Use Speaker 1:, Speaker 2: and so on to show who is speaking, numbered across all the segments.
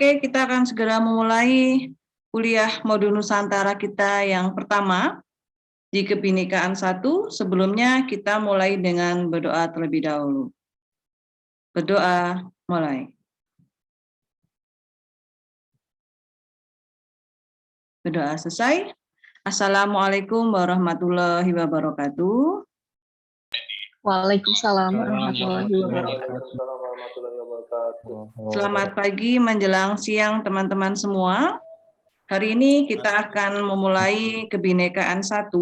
Speaker 1: Oke, kita akan segera memulai kuliah modul Nusantara kita yang pertama di Kebinekaan 1. Sebelumnya kita mulai dengan berdoa terlebih dahulu. Berdoa, mulai. Berdoa selesai. Assalamualaikum warahmatullahi wabarakatuh.
Speaker 2: Waalaikumsalam warahmatullahi wabarakatuh.
Speaker 1: Selamat pagi menjelang siang teman-teman semua. Hari ini kita akan memulai Kebinekaan 1,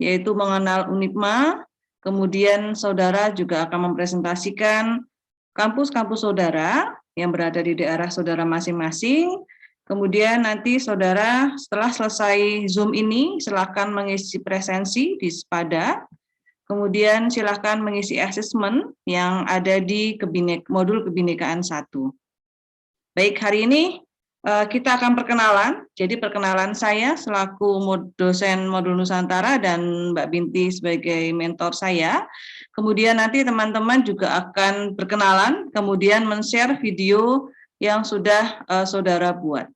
Speaker 1: yaitu mengenal UNIPMA. Kemudian saudara juga akan mempresentasikan kampus-kampus saudara yang berada di daerah saudara masing-masing. Kemudian nanti saudara setelah selesai Zoom ini silakan mengisi presensi di Spada. Kemudian silakan mengisi asesmen yang ada di modul Kebinekaan 1. Baik, hari ini kita akan perkenalan. Jadi perkenalan saya selaku dosen modul Nusantara dan Mbak Binti sebagai mentor saya. Kemudian nanti teman-teman juga akan berkenalan, kemudian men-share video yang sudah saudara buat.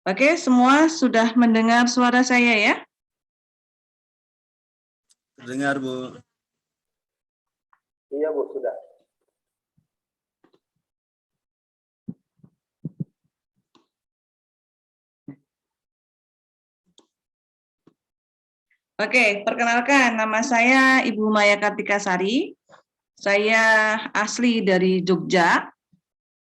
Speaker 1: Oke, semua sudah mendengar suara saya ya?
Speaker 3: Dengar, Bu.
Speaker 4: Iya, Bu, sudah.
Speaker 1: Oke, perkenalkan, nama saya Ibu Maya Kartika Sari. Saya asli dari Jogja.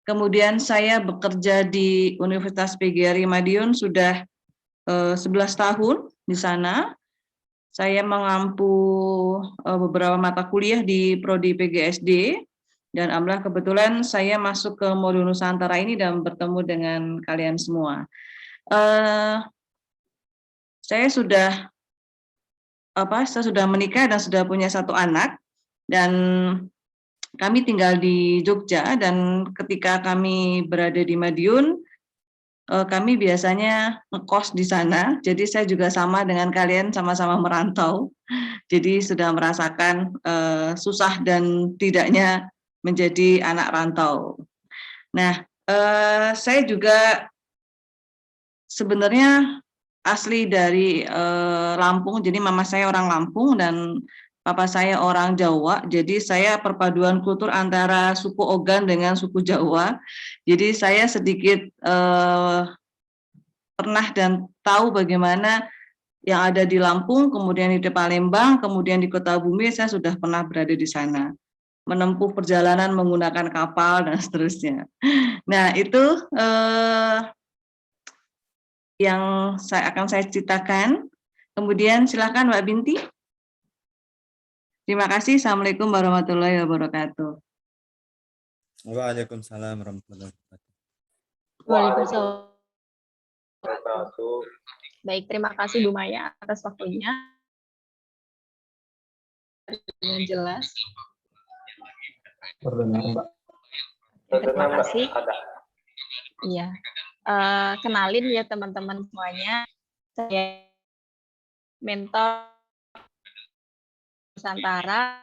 Speaker 1: Kemudian saya bekerja di Universitas PGRI Madiun sudah 11 tahun di sana. Saya mengampu beberapa mata kuliah di Prodi PGSD, dan alhamdulillah kebetulan saya masuk ke modul Nusantara ini dan bertemu dengan kalian semua. Saya sudah menikah dan sudah punya 1 anak, dan kami tinggal di Jogja, dan ketika kami berada di Madiun, kami biasanya ngekos di sana. Jadi saya juga sama dengan kalian, sama-sama merantau. Jadi sudah merasakan susah dan tidaknya menjadi anak rantau. Nah, saya juga sebenarnya asli dari Lampung. Jadi mama saya orang Lampung dan papa saya orang Jawa. Jadi saya perpaduan kultur antara suku Ogan dengan suku Jawa. Jadi saya sedikit pernah dan tahu bagaimana yang ada di Lampung, kemudian di Palembang, kemudian di Kota Bumi. Saya sudah pernah berada di sana, menempuh perjalanan menggunakan kapal dan seterusnya. Nah, itu yang akan saya ceritakan. Kemudian silakan Mbak Binti. Terima kasih. Assalamualaikum warahmatullahi wabarakatuh.
Speaker 3: Waalaikumsalam warahmatullahi wabarakatuh.
Speaker 2: Waalaikumsalam. Baik, terima kasih Bu Maya atas waktunya. Dengan jelas.
Speaker 4: Terdengar, Mbak.
Speaker 2: Terima kasih. Iya. Kenalin ya teman-teman semuanya. Saya mentor Nusantara.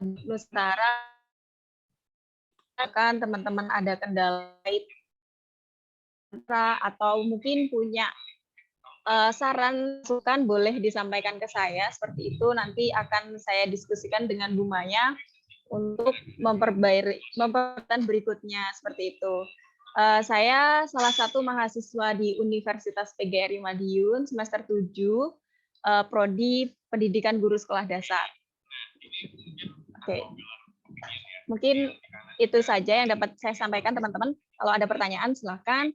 Speaker 2: Nusantara kan teman-teman ada kendala atau mungkin punya saran masukan boleh disampaikan ke saya, seperti itu nanti akan saya diskusikan dengan Bu Maya untuk memperbaiki berikutnya, seperti itu. Saya salah satu mahasiswa di Universitas PGRI Madiun semester 7 Prodi Pendidikan Guru Sekolah Dasar. Oke. Mungkin itu saja yang dapat saya sampaikan teman-teman. Kalau ada pertanyaan silakan.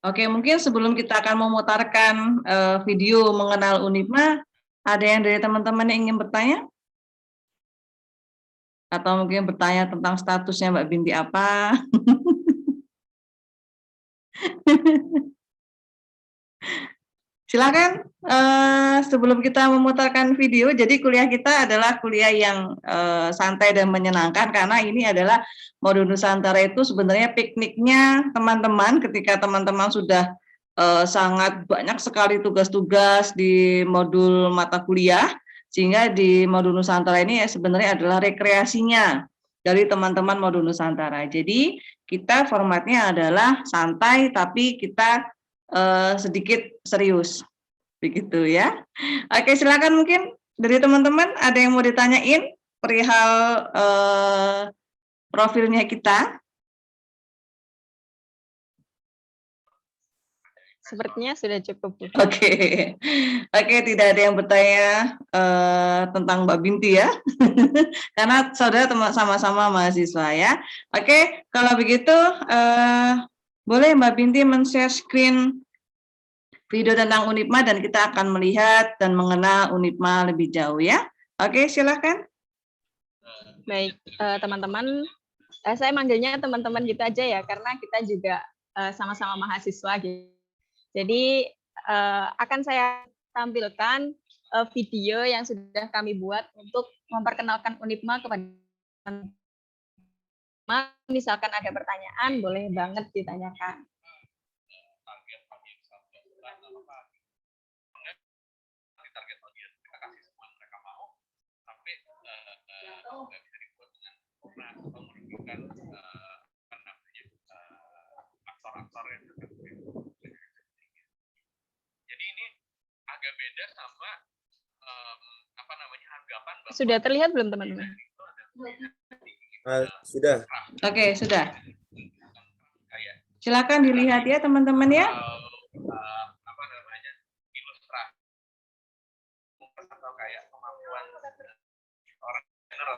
Speaker 1: Oke, mungkin sebelum kita akan memutarkan video mengenal UNIPMA, ada yang dari teman-teman yang ingin bertanya? Atau mungkin bertanya tentang statusnya Mbak Binti apa? Silakan sebelum kita memutarkan video, jadi kuliah kita adalah kuliah yang santai dan menyenangkan karena ini adalah modul Nusantara itu sebenarnya pikniknya teman-teman ketika teman-teman sudah sangat banyak sekali tugas-tugas di modul mata kuliah, sehingga di modul Nusantara ini ya sebenarnya adalah rekreasinya dari teman-teman modul Nusantara. Jadi kita formatnya adalah santai tapi kita sedikit serius, begitu ya. Oke, silakan mungkin dari teman-teman ada yang mau ditanyain perihal profilnya kita.
Speaker 2: Sepertinya sudah cukup, Bu.
Speaker 1: Oke, tidak ada yang bertanya tentang Mbak Binti ya, karena saudara sama-sama mahasiswa ya. Oke, kalau begitu boleh Mbak Binti men-share screen video tentang UNIPMA dan kita akan melihat dan mengenal UNIPMA lebih jauh ya. Oke, silakan.
Speaker 2: Baik, teman-teman, saya manggilnya teman-teman gitu aja ya, karena kita juga sama-sama mahasiswa gitu. Jadi akan saya tampilkan video yang sudah kami buat untuk memperkenalkan UNIPMA kepada teman-teman. Misalkan ada pertanyaan, boleh banget ditanyakan.
Speaker 4: Jadi ini agak beda sama anggapan.
Speaker 2: Sudah terlihat belum teman-teman?
Speaker 3: Sudah.
Speaker 1: Oke, sudah. Silakan dilihat ya teman-teman ya.
Speaker 4: Ilustrasi atau kayak kemampuan orang general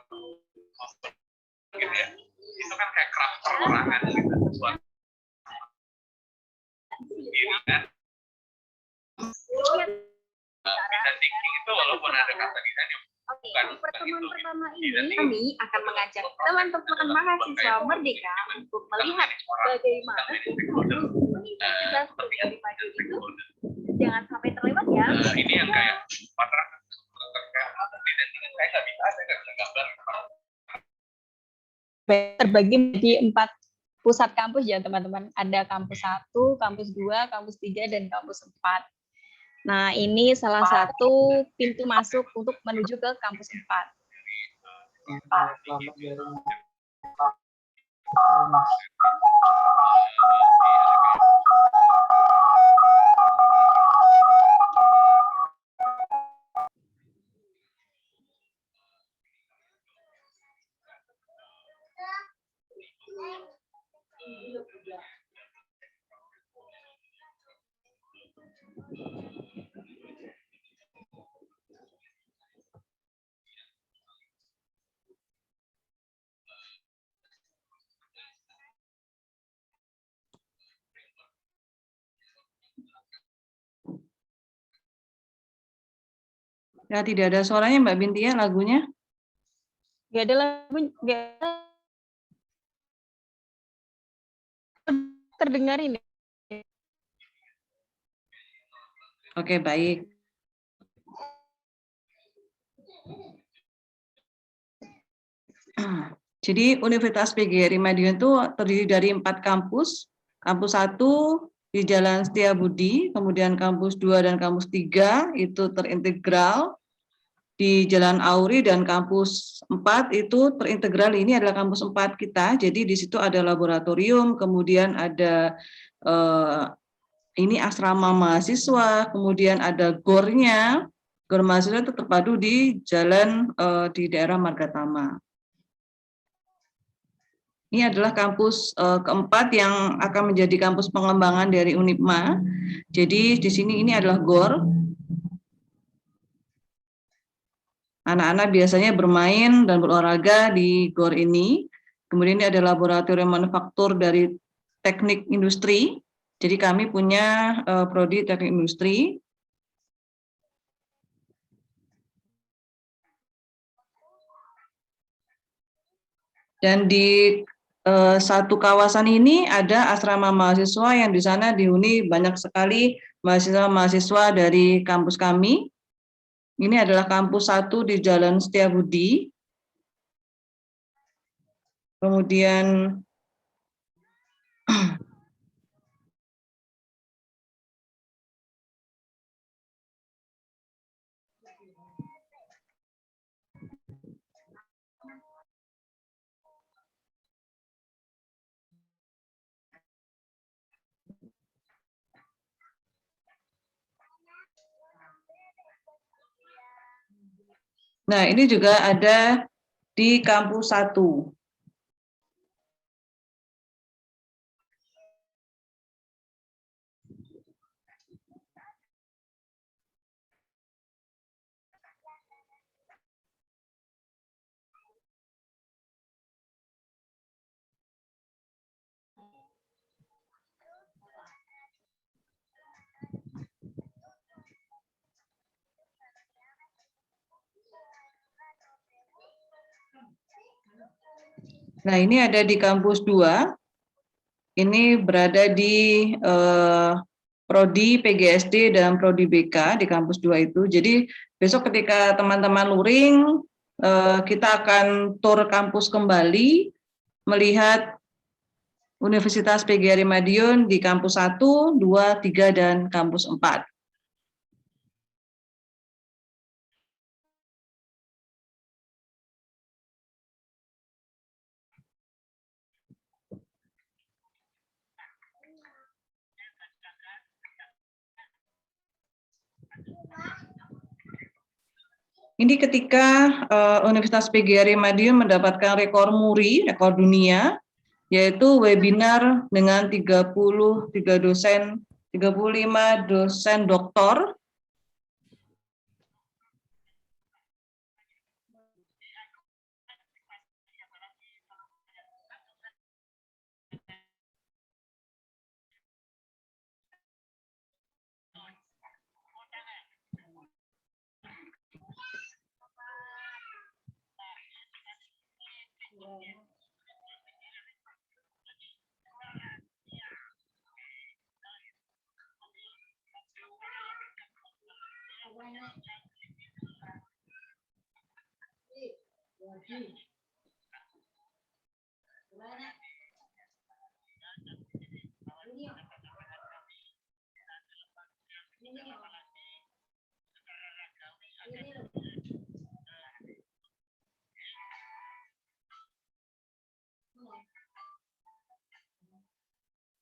Speaker 4: gitu ya. Itu kan kayak craft perorangan gitu. Sesuatu ini kan design thinking itu walaupun ada kata desain yang
Speaker 5: Oke, di pertemuan pertama ini kami akan mengajak teman-teman mahasiswa Merdeka untuk melihat bagaimana universitas bergabung maju itu jangan sampai terlewat ya.
Speaker 4: Ini yang kayak masyarakat design thinking saya nggak bisa gambar.
Speaker 2: Terbagi menjadi 4 pusat kampus ya teman-teman. Ada kampus 1, kampus 2, kampus 3, dan kampus 4. Nah, ini salah satu pintu masuk untuk menuju ke kampus 4.
Speaker 1: Ya, tidak ada suaranya Mbak Binti ya lagunya.
Speaker 2: Nggak ada lagu, nggak terdengar ini.
Speaker 1: Oke, baik. Jadi Universitas PGRI Madiun itu terdiri dari 4 kampus. Kampus 1 di Jalan Setiabudi, kemudian kampus 2 dan kampus 3 itu terintegral di Jalan Auri, dan kampus 4 itu terintegral. Ini adalah kampus 4 kita. Jadi di situ ada laboratorium, kemudian ada ini asrama mahasiswa, kemudian ada gornya. Gor mahasiswa itu terpadu di jalan di daerah Margatama. Ini adalah kampus keempat yang akan menjadi kampus pengembangan dari UNIPMA. Jadi di sini ini adalah GOR. Anak-anak biasanya bermain dan berolahraga di GOR ini. Kemudian ini ada laboratorium manufaktur dari teknik industri. Jadi kami punya prodi teknik industri. Dan di satu kawasan ini ada asrama mahasiswa yang di sana dihuni banyak sekali mahasiswa-mahasiswa dari kampus kami. Ini adalah kampus 1 di Jalan Setiabudi. Kemudian nah, ini juga ada di kampus 1. Nah, ini ada di kampus 2. Ini berada di Prodi PGSD dan Prodi BK di kampus 2 itu. Jadi besok ketika teman-teman luring, kita akan tur kampus kembali, melihat Universitas PGRI Madiun di kampus 1, 2, 3, dan kampus 4. Ini ketika Universitas PGRI Madiun mendapatkan rekor muri, rekor dunia, yaitu webinar dengan 35 dosen doktor.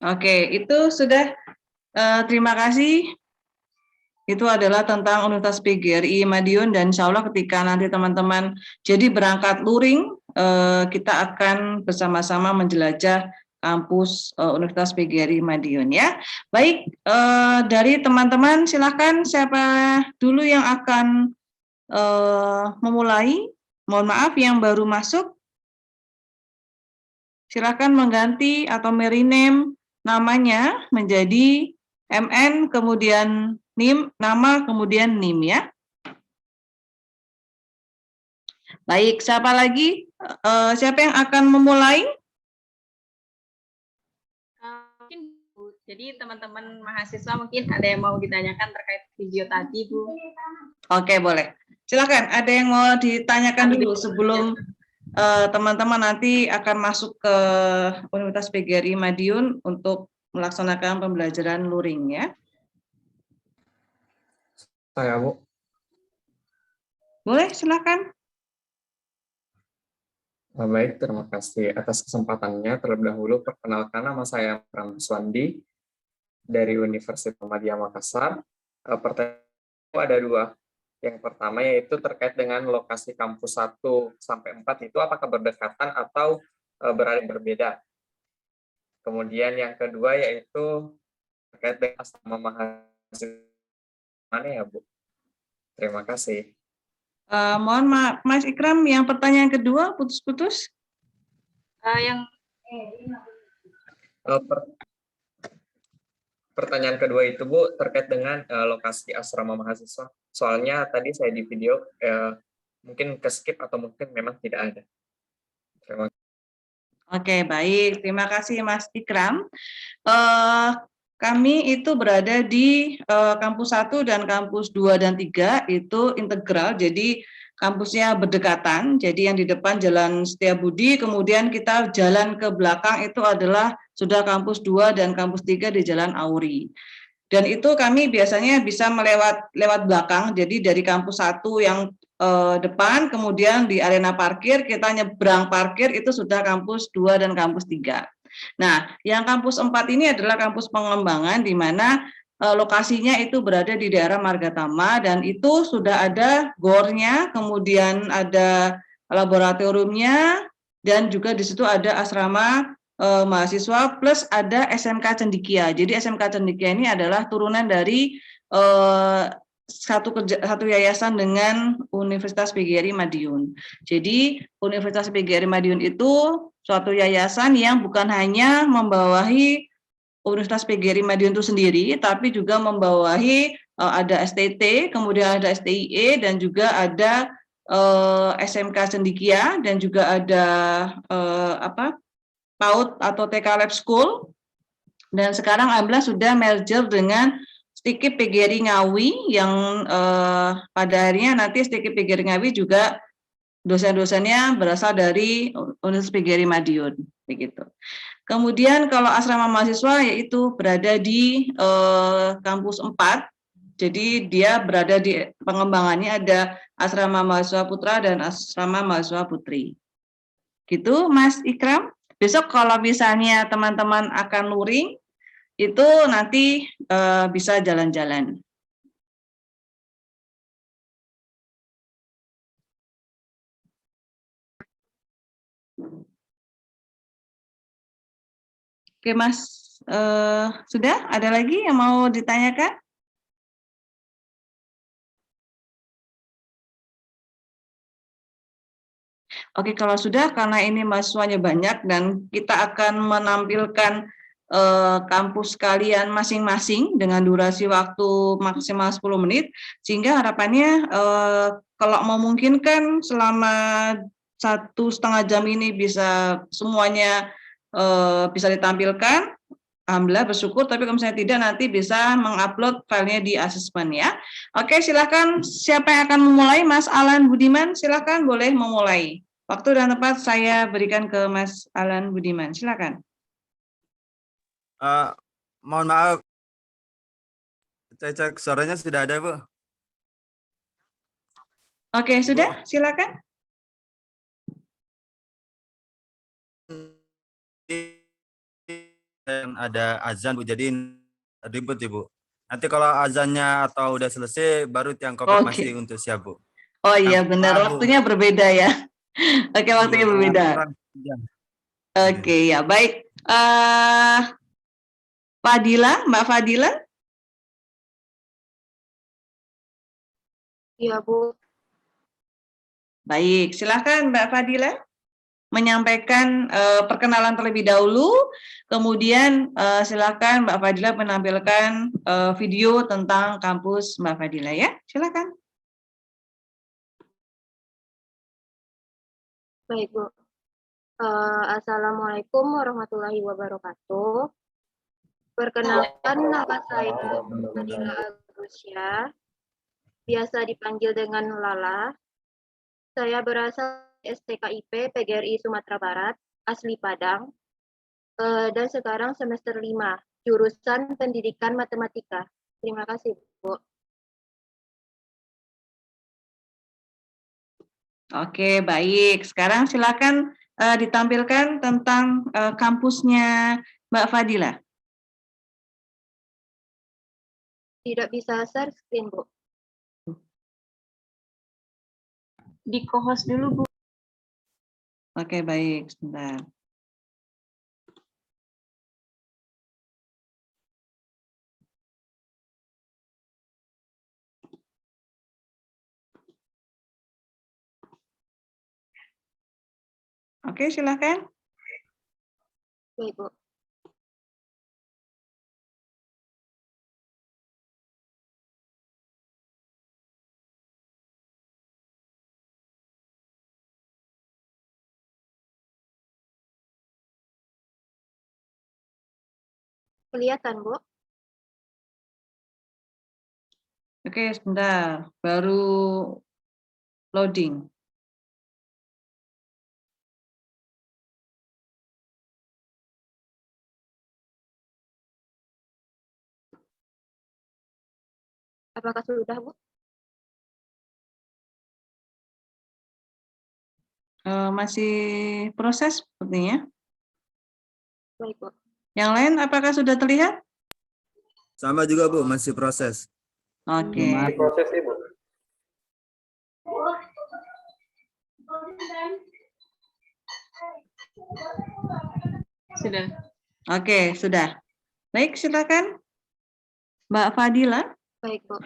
Speaker 1: Oke, itu sudah. Terima kasih. Itu adalah tentang Universitas PGRI Madiun, dan insya Allah ketika nanti teman-teman jadi berangkat luring, kita akan bersama-sama menjelajah kampus Universitas PGRI Madiun ya. Baik, dari teman-teman silakan siapa dulu yang akan memulai. Mohon maaf yang baru masuk, silakan mengganti atau merename namanya menjadi MN kemudian NIM, nama kemudian NIM ya. Baik, siapa lagi? Siapa yang akan memulai?
Speaker 2: Mungkin Bu, jadi teman-teman mahasiswa mungkin ada yang mau ditanyakan terkait video tadi, Bu.
Speaker 1: Oke, boleh. Silakan, ada yang mau ditanyakan dulu sebelum teman-teman nanti akan masuk ke Universitas PGRI Madiun untuk melaksanakan pembelajaran luring ya.
Speaker 6: Saya, Bu.
Speaker 1: Boleh, silakan.
Speaker 6: Baik, terima kasih atas kesempatannya. Terlebih dahulu, perkenalkan nama saya Pram Swandi dari Universitas Muhammadiyah Makassar. Pertanyaan ada 2. Yang pertama yaitu terkait dengan lokasi kampus 1 sampai 4 itu apakah berdekatan atau berada berbeda. Kemudian yang kedua yaitu terkait dengan asrama mahasiswa mana ya, Bu? Terima kasih.
Speaker 1: Mohon maaf, Mas Ikram, yang pertanyaan kedua putus-putus.
Speaker 6: Pertanyaan kedua itu, Bu, terkait dengan lokasi asrama mahasiswa. Soalnya tadi saya di video mungkin ke-skip atau mungkin memang tidak ada. Terima kasih.
Speaker 1: Oke, baik. Terima kasih Mas Ikram. kami itu berada di kampus 1 dan kampus 2 dan 3 itu integral, jadi kampusnya berdekatan, jadi yang di depan Jalan Setiabudi, kemudian kita jalan ke belakang itu adalah sudah kampus 2 dan kampus 3 di Jalan Auri. Dan itu kami biasanya bisa lewat belakang, jadi dari kampus 1 yang depan, kemudian di arena parkir, kita nyebrang parkir itu sudah kampus 2 dan kampus 3. Nah, yang kampus 4 ini adalah kampus pengembangan di mana lokasinya itu berada di daerah Margatama dan itu sudah ada gornya, kemudian ada laboratoriumnya dan juga di situ ada asrama mahasiswa plus ada SMK Cendikia. Jadi SMK Cendikia ini adalah turunan dari satu yayasan dengan Universitas PGRI Madiun. Jadi Universitas PGRI Madiun itu suatu yayasan yang bukan hanya membawahi Universitas PGRI Madiun itu sendiri, tapi juga membawahi ada STT, kemudian ada STIE, dan juga ada SMK Cendikia, dan juga ada PAUD atau TK Lab School, dan sekarang alhamdulillah sudah merger dengan STIKIP PGRI Ngawi, yang pada akhirnya nanti STIKIP PGRI Ngawi juga dosen-dosennya berasal dari Universitas PGRI Madiun, begitu. Kemudian kalau asrama mahasiswa yaitu berada di kampus 4, jadi dia berada di pengembangannya ada asrama mahasiswa putra dan asrama mahasiswa putri. Gitu Mas Ikram. Besok kalau misalnya teman-teman akan luring, itu nanti bisa jalan-jalan. Oke Mas, sudah ada lagi yang mau ditanyakan? Oke, kalau sudah, karena ini mahasiswanya banyak dan kita akan menampilkan kampus kalian masing-masing dengan durasi waktu maksimal 10 menit, sehingga harapannya kalau memungkinkan selama 1,5 jam ini bisa semuanya bisa ditampilkan, alhamdulillah bersyukur, tapi kalau misalnya tidak nanti bisa mengupload filenya di asesmen ya. Oke, silakan siapa yang akan memulai? Mas Alan Budiman, silakan boleh memulai. Waktu dan tempat saya berikan ke Mas Alan Budiman, silakan.
Speaker 3: Mohon maaf, cek suaranya sudah ada, Bu.
Speaker 1: Oke, sudah, silakan.
Speaker 3: Ada azan, Bu, jadi ribut, Ibu. Nanti kalau azannya atau udah selesai, baru tiang konfirmasi untuk siap, Bu.
Speaker 1: Oh iya, benar,
Speaker 3: Maaf, Bu.
Speaker 1: waktunya berbeda ya. Oke, waktunya berbeda. Oke, ya baik. Fadila, Mbak Fadila.
Speaker 5: Iya, Bu.
Speaker 1: Baik, silakan Mbak Fadila menyampaikan perkenalan terlebih dahulu, kemudian silakan Mbak Fadila menampilkan video tentang kampus Mbak Fadila ya, silakan.
Speaker 5: Baik, Bu. Assalamualaikum warahmatullahi wabarakatuh. Perkenalkan, nama saya Fadila Agusya, biasa dipanggil dengan Lala. Saya berasal dari STKIP PGRI Sumatera Barat, asli Padang, dan sekarang semester 5, jurusan Pendidikan Matematika. Terima kasih, Bu.
Speaker 1: Oke, baik. Sekarang silakan ditampilkan tentang kampusnya Mbak Fadila.
Speaker 5: Tidak bisa share screen, Bu.
Speaker 2: Di co-host dulu, Bu.
Speaker 1: Oke, baik. Sebentar. Oke, silakan.
Speaker 5: Baik, Bu. Kelihatan, Bu?
Speaker 1: Oke, sebentar. Baru loading.
Speaker 5: Apakah sudah, Bu?
Speaker 1: Masih proses sepertinya.
Speaker 5: Baik, Bu.
Speaker 1: Yang lain apakah sudah terlihat?
Speaker 3: Sama juga Bu, masih proses.
Speaker 1: Oke.
Speaker 6: Proses Ibu.
Speaker 2: Sudah.
Speaker 1: Oke, sudah. Baik, silakan. Mbak Fadila.
Speaker 5: Baik, Bu.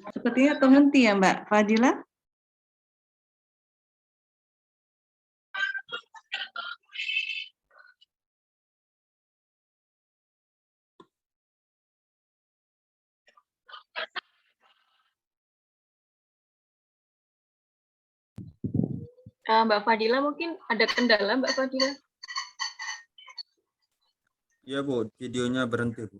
Speaker 1: Sepertinya terhenti ya Mbak Fadila.
Speaker 2: Mbak Fadila mungkin ada kendala, Mbak Fadila.
Speaker 3: Iya Bu, videonya berhenti Bu.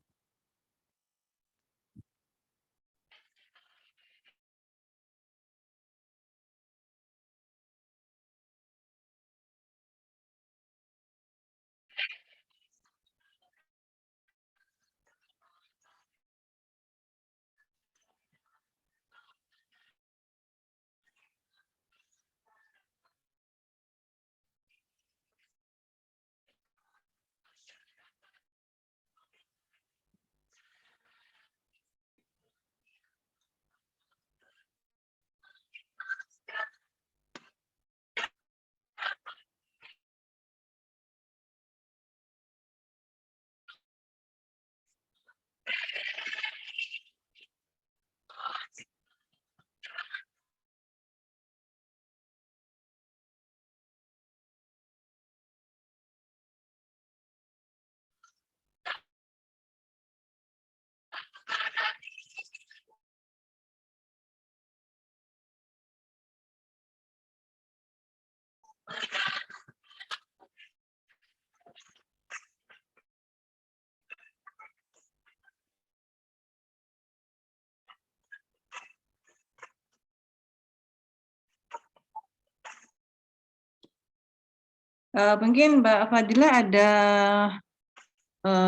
Speaker 1: Mungkin Mbak Fadila ada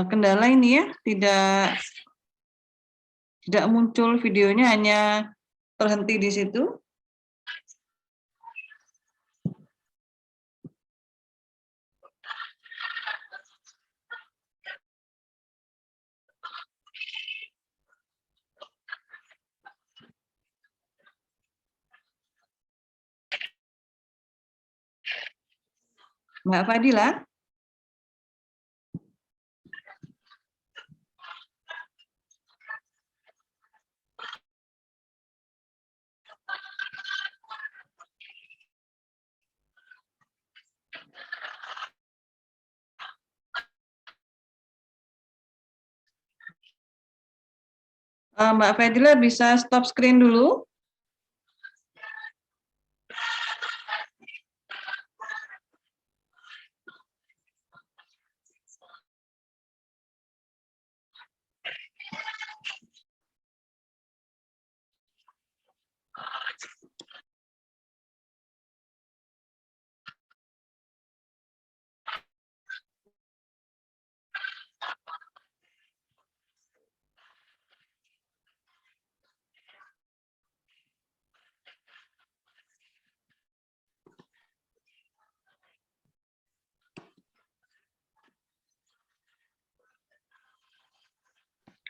Speaker 1: kendala ini ya, tidak muncul videonya, hanya terhenti di situ. Mbak Fadila. Mbak Fadila bisa stop screen dulu.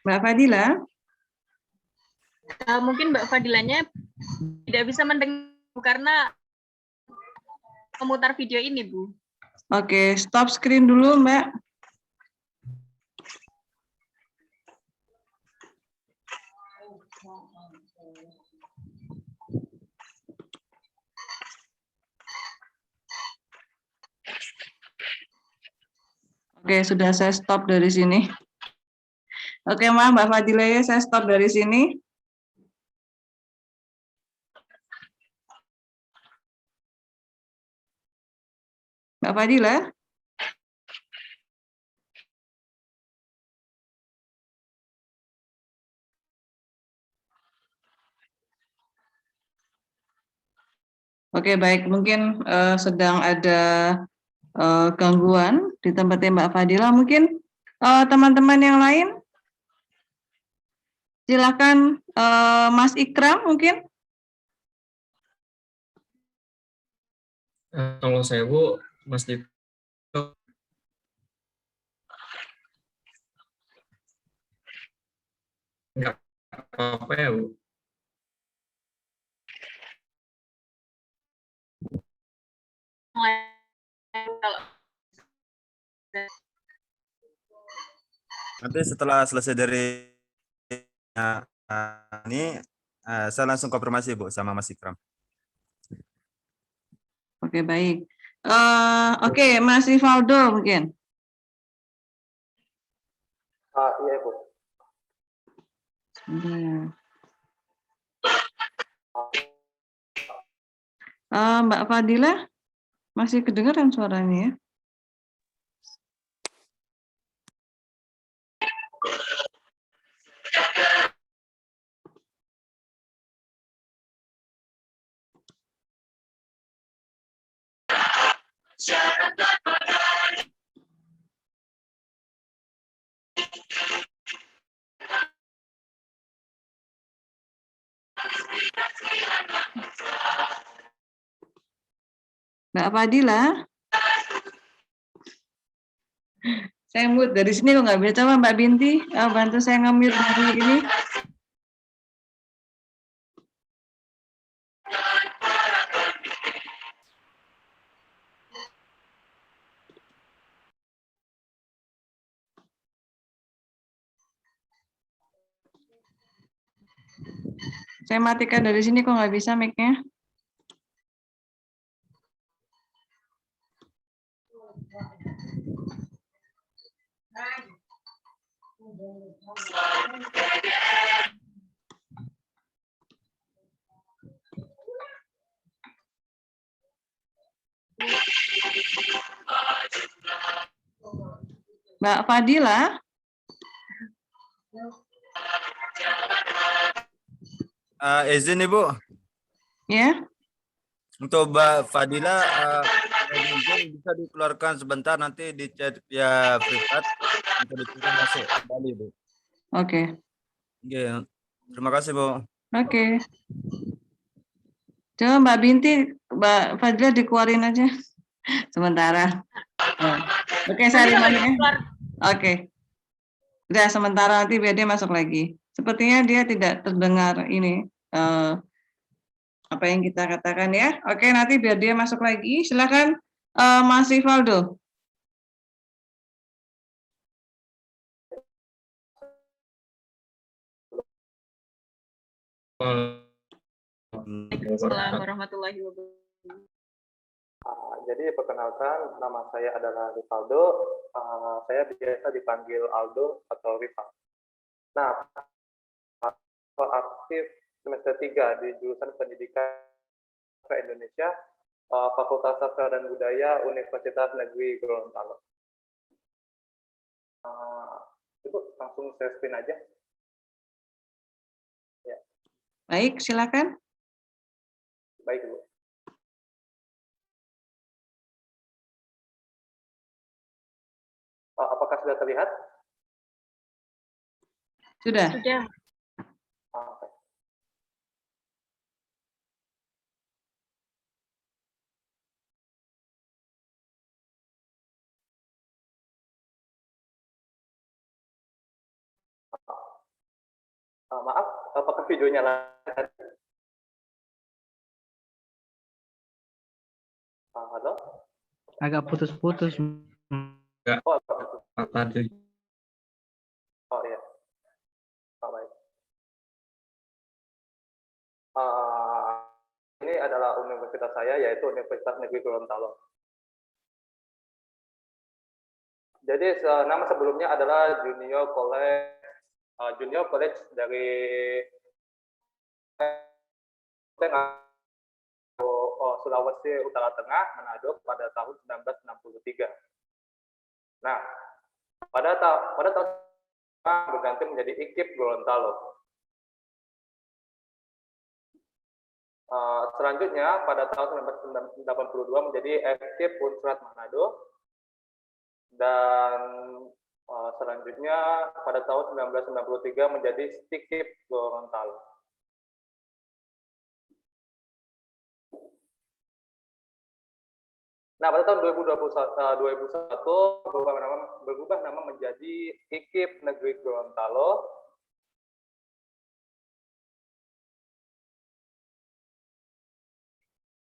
Speaker 1: Mbak Fadila?
Speaker 2: Mungkin Mbak Fadilanya tidak bisa mendengar karena memutar video ini, Bu.
Speaker 1: Oke, stop screen dulu, Mbak. Oke, sudah saya stop dari sini. Oke, maaf Mbak Fadila ya, saya stop dari sini. Mbak Fadila? Oke, baik. Mungkin sedang ada gangguan di tempatnya Mbak Fadila. Mungkin teman-teman yang lain, silakan Mas Ikram mungkin.
Speaker 6: Kalau saya Bu, Mas Dito, nggak apa-apa ya Bu.
Speaker 3: Nanti setelah selesai dari ini, saya langsung konfirmasi Bu sama Mas Ikram.
Speaker 1: Oke, baik. Oke, Mas Rivaldo mungkin.
Speaker 6: Iya Bu.
Speaker 1: Mbak Fadila, masih kedengaran suaranya ya? Mbak Fadila, saya mute dari sini kok nggak bisa. Coba Mbak Binti, bantu saya nge-mute dari ini. Saya matikan dari sini kok nggak bisa mic-nya. Mbak Fadila.
Speaker 3: Izin Ibu.
Speaker 1: Ya.
Speaker 3: Untuk Mbak Fadila, mungkin bisa dikeluarkan sebentar, nanti di chat ya privat untuk disuruh masuk kembali Bu.
Speaker 1: Oke.
Speaker 3: Oke, terima kasih Bu.
Speaker 1: Oke. Coba Mbak Binti, Mbak Fadila dikeluarin aja sementara. Oke, saya rimanya. Oke. Udah sementara, nanti biar dia masuk lagi. Sepertinya dia tidak terdengar ini apa yang kita katakan ya. Oke, nanti biar dia masuk lagi. Silakan Mas Rivaldo.
Speaker 2: Waalaikumsalam warahmatullahi wabarakatuh.
Speaker 7: Jadi perkenalkan, nama saya adalah Rivaldo. Saya biasa dipanggil Aldo atau Rival. Nah, aktif semester 3 di jurusan Pendidikan Indonesia, Fakultas Sastra dan Budaya Universitas Negeri Gorontalo. Itu langsung saya screen aja. Ya.
Speaker 1: Baik, silakan.
Speaker 7: Baik, Bu. Apakah sudah terlihat?
Speaker 1: Sudah.
Speaker 2: Sudah.
Speaker 7: Oke. Maaf, apakah videonya lancar? Halo?
Speaker 8: Agak putus-putus.
Speaker 7: Oh,
Speaker 6: Pak Fadli.
Speaker 7: oh iya. Baik. Ini adalah universitas saya, yaitu Universitas Negeri Gorontalo. Jadi nama sebelumnya adalah Junior College dari Sulawesi Utara Tengah, Manado pada tahun 1963. Nah, pada tahun berganti menjadi IKIP Gorontalo. Selanjutnya pada tahun 1982 menjadi FKIP Unsrat Manado, dan selanjutnya pada tahun 1993 menjadi STIKIP Gorontalo. Nah, pada tahun 2021 berubah nama menjadi IKIP Negeri Gorontalo.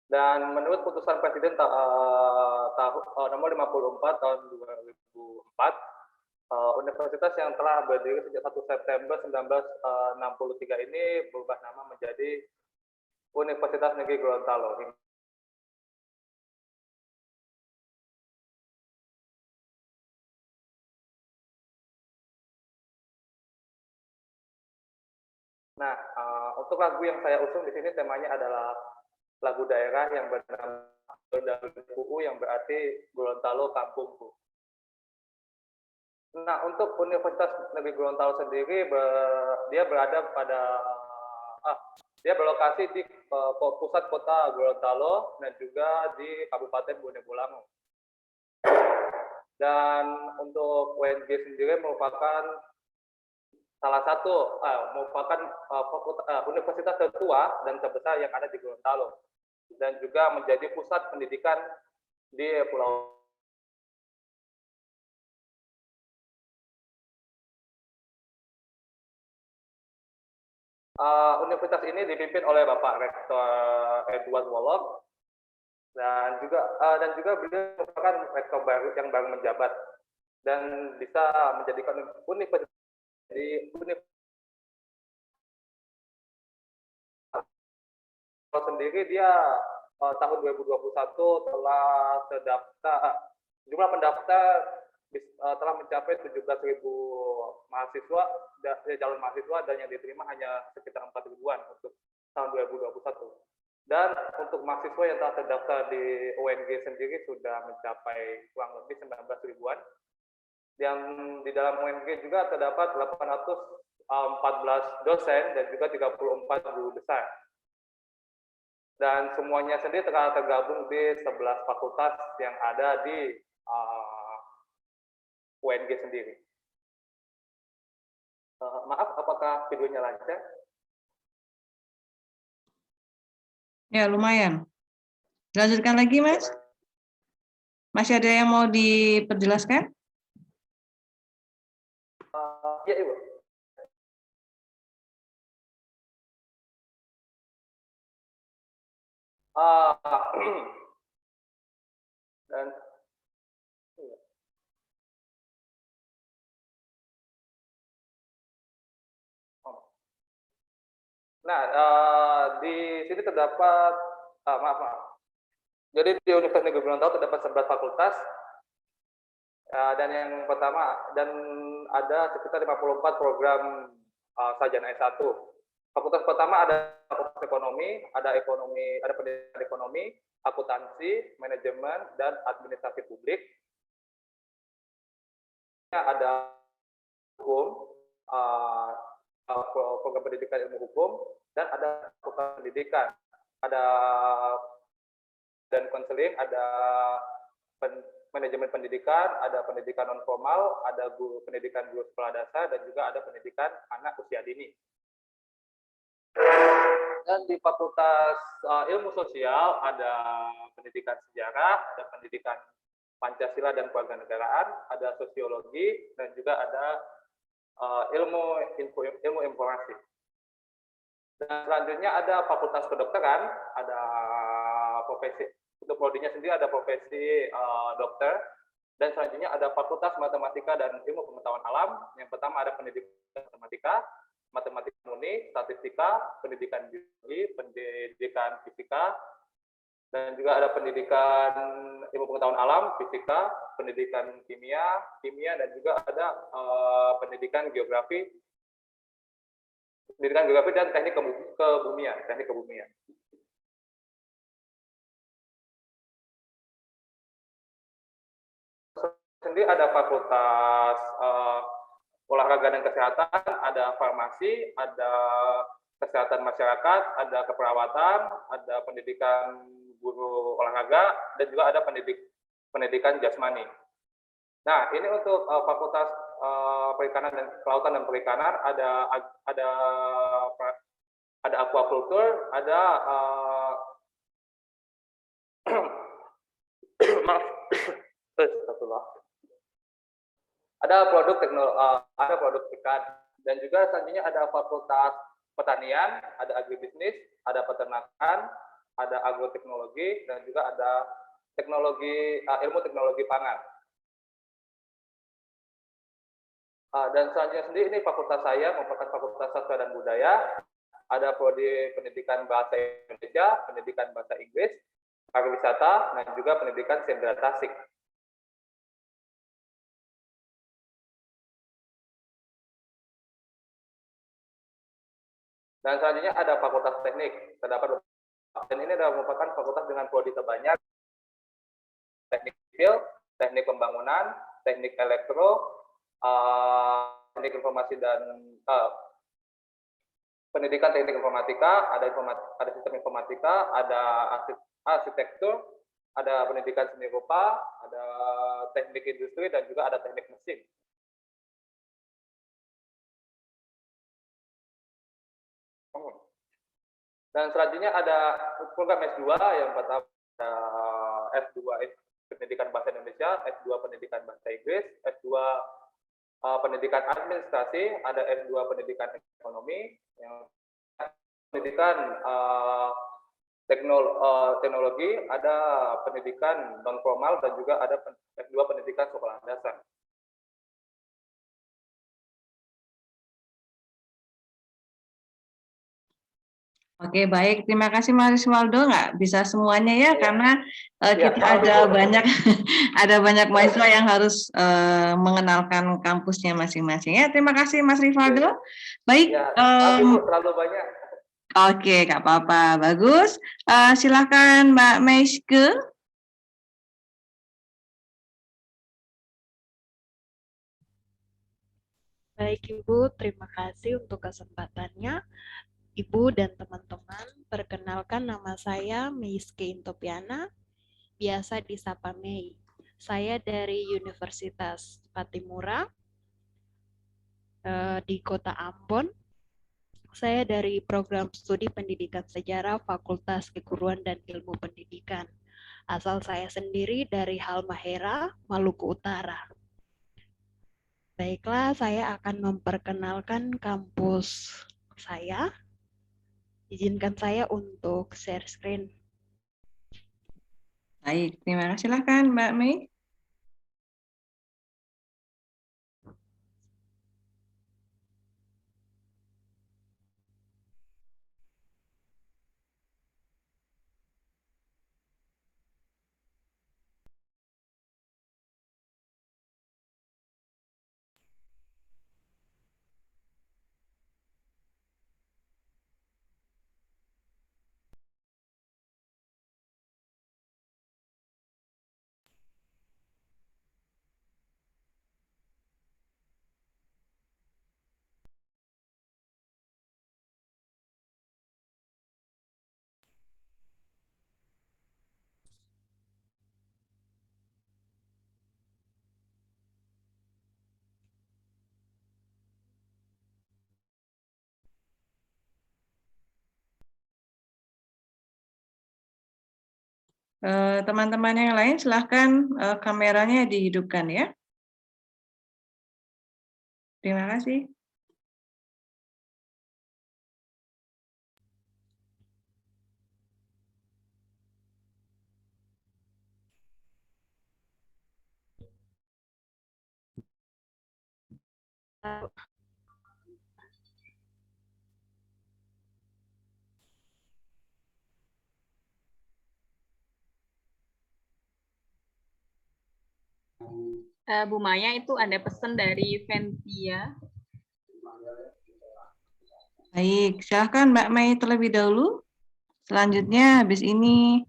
Speaker 7: Dan menurut putusan Presiden nomor 54 tahun 2004, universitas yang telah berdiri sejak 1 September 1963 ini berubah nama menjadi Universitas Negeri Gorontalo. Nah, untuk lagu yang saya usung di sini temanya adalah lagu daerah yang bernama UU, yang berarti Gorontalo Kampungku. Nah, untuk Universitas Negeri Gorontalo sendiri dia berlokasi di pusat kota Gorontalo dan juga di Kabupaten Bone Bolango. Dan untuk UNG sendiri merupakan salah satu universitas tertua dan terbesar yang ada di Gorontalo, dan juga menjadi pusat pendidikan di Pulau. Universitas ini dipimpin oleh Bapak Rektor Edward Wolog, dan juga beliau merupakan rektor baru yang baru menjabat dan bisa menjadikan universitas sendiri. Dia tahun 2021 telah jumlah pendaftar telah mencapai 17.000 mahasiswa, calon mahasiswa, dan yang diterima hanya sekitar 4 ribuan untuk tahun 2021. Dan untuk mahasiswa yang telah terdaftar di UNG sendiri sudah mencapai kurang lebih 19 ribuan. Yang di dalam UNG juga terdapat 814 dosen dan juga 34 guru besar. Dan semuanya sendiri telah tergabung di 11 fakultas yang ada di UNG sendiri. Maaf, apakah videonya lancar?
Speaker 1: Ya, lumayan. Lanjutkan lagi, Mas. Masih ada yang mau diperjelaskan?
Speaker 7: Ya, Ibu. Dan nah, di sini terdapat maaf. Jadi di Universitas Negeri Gorontalo terdapat 11 fakultas. Dan yang pertama, dan ada sekitar 54 program sarjana S1. Fakultas pertama ada fakultas ekonomi, ada pendidikan ekonomi, akuntansi, manajemen, dan administrasi publik. Ada hukum, program pendidikan ilmu hukum, dan ada fakultas pendidikan. Ada dan konseling, ada manajemen pendidikan, ada pendidikan non formal, ada pendidikan guru sekolah dasar, dan juga ada pendidikan anak usia dini. Dan di Fakultas Ilmu Sosial ada pendidikan sejarah, ada pendidikan Pancasila dan Kewarganegaraan, ada sosiologi, dan juga ada ilmu informasi. Dan selanjutnya ada fakultas kedokteran, ada profesi, untuk prodinya sendiri ada profesi dokter, dan selanjutnya ada fakultas matematika dan ilmu pengetahuan alam. Yang pertama ada pendidikan matematika, matematika murni, statistika, pendidikan biologi, pendidikan fisika, dan juga ada pendidikan ilmu pengetahuan alam, fisika, pendidikan kimia, dan juga ada pendidikan geografi dan teknik kebumian. Sendiri ada fakultas olahraga dan kesehatan, ada farmasi, ada kesehatan masyarakat, ada keperawatan, ada pendidikan guru olahraga, dan juga ada pendidikan jasmani. Nah, ini untuk fakultas perikanan dan kelautan dan perikanan ada aquaculture, ada ada produk ikan, dan juga selanjutnya ada fakultas pertanian, ada agribisnis, ada peternakan, ada agroteknologi, dan juga ada ilmu teknologi pangan. Dan selanjutnya sendiri ini fakultas saya merupakan fakultas sastra dan budaya, ada prodi pendidikan bahasa Indonesia, pendidikan bahasa Inggris, pariwisata, dan juga pendidikan sendera tasik. Dan selanjutnya ada fakultas teknik, terdapat, dan ini adalah merupakan fakultas dengan prodi terbanyak: teknik sipil, teknik pembangunan, teknik elektro, teknik informasi dan pendidikan teknik informatika, ada sistem informatika, ada arsitektur, ada pendidikan seni rupa, ada teknik industri, dan juga ada teknik mesin. Dan selanjutnya ada program S2 yang pertama S2 pendidikan bahasa Indonesia, S2 pendidikan bahasa Inggris, S2 pendidikan administrasi, ada S2 pendidikan ekonomi, yang pendidikan teknologi, ada pendidikan non formal, dan juga ada S2 pendidikan sekolah dasar.
Speaker 1: Oke, baik. Terima kasih Mas Riswaldo. Nggak bisa semuanya ya, karena kita ada banyak ada banyak mahasiswa yang harus mengenalkan kampusnya masing-masing. Ya, terima kasih Mas Riswaldo. Baik.
Speaker 7: Terlalu banyak.
Speaker 1: Oke, nggak apa-apa. Bagus. Silakan Mbak Meiske.
Speaker 9: Baik Ibu, terima kasih untuk kesempatannya. Ibu dan teman-teman, perkenalkan nama saya Meiske Intopiana, biasa disapa Mei. Saya dari Universitas Patimura di Kota Ambon. Saya dari program studi pendidikan sejarah Fakultas Keguruan dan Ilmu Pendidikan. Asal saya sendiri dari Halmahera, Maluku Utara. Baiklah, saya akan memperkenalkan kampus saya. Izinkan saya untuk share screen.
Speaker 1: Baik, terima kasih. Silakan Mbak Mei. Teman-teman yang lain silahkan kameranya dihidupkan ya. Terima kasih.
Speaker 2: Bu Maya, itu ada pesan dari Ventia.
Speaker 1: Baik, silahkan Mbak Mei terlebih dahulu. Selanjutnya habis ini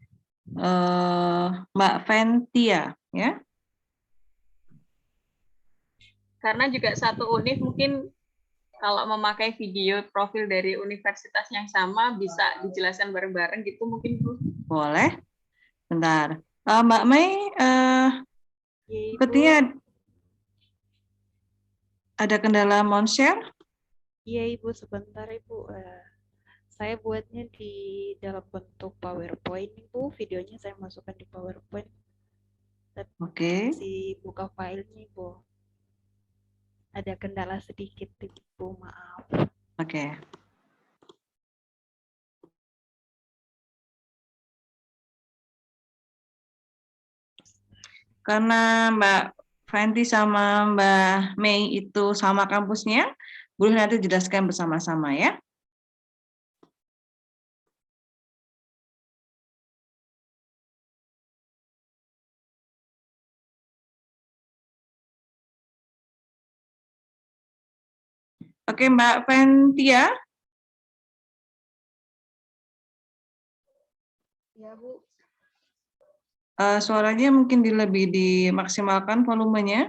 Speaker 1: Mbak Ventia, ya.
Speaker 2: Karena juga satu univ mungkin kalau memakai video profil dari universitas yang sama bisa dijelaskan bareng-bareng gitu mungkin Bu.
Speaker 1: Boleh. Bentar. Mbak Mei,
Speaker 9: Iya, Ibu.
Speaker 1: sepertinya ada kendala mau share?
Speaker 9: Iya, Ibu, sebentar, Ibu. Saya buatnya di dalam bentuk PowerPoint, Ibu. Videonya saya masukkan di PowerPoint. Tapi
Speaker 1: Oke.
Speaker 9: masih buka filenya, Ibu. Ada kendala sedikit, Ibu. Maaf.
Speaker 1: Oke. Karena Mbak Fenty sama Mbak Mei itu sama kampusnya, boleh nanti jelaskan bersama-sama ya. Oke, Mbak Ventia.
Speaker 5: Ya, Bu.
Speaker 1: Suaranya mungkin lebih dimaksimalkan volumenya.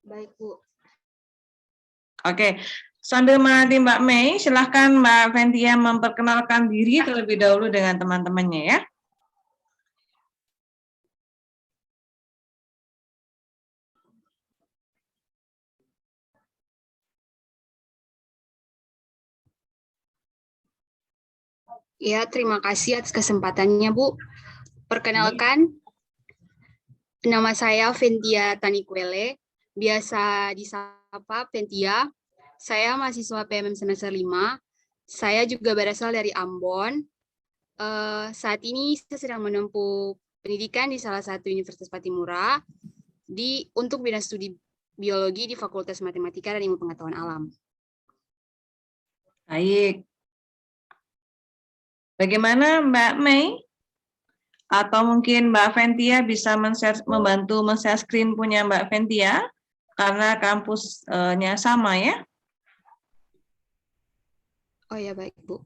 Speaker 5: Baik, Bu.
Speaker 1: Oke, sambil menanti Mbak Mei, silahkan Mbak Ventia memperkenalkan diri terlebih dahulu dengan teman-temannya ya.
Speaker 10: Ya, terima kasih atas kesempatannya, Bu. Perkenalkan, nama saya Ventia Tanikwele, biasa disapa Ventia. Saya mahasiswa PMM semester 5. Saya juga berasal dari Ambon. Saat ini saya sedang menempuh pendidikan di salah satu Universitas Patimura untuk bidang studi biologi di Fakultas Matematika dan Ilmu Pengetahuan Alam.
Speaker 1: Baik. Bagaimana Mbak Mei? Atau mungkin Mbak Ventia bisa membantu men-share screen punya Mbak Ventia karena kampusnya sama ya.
Speaker 10: Oh ya, baik, Bu.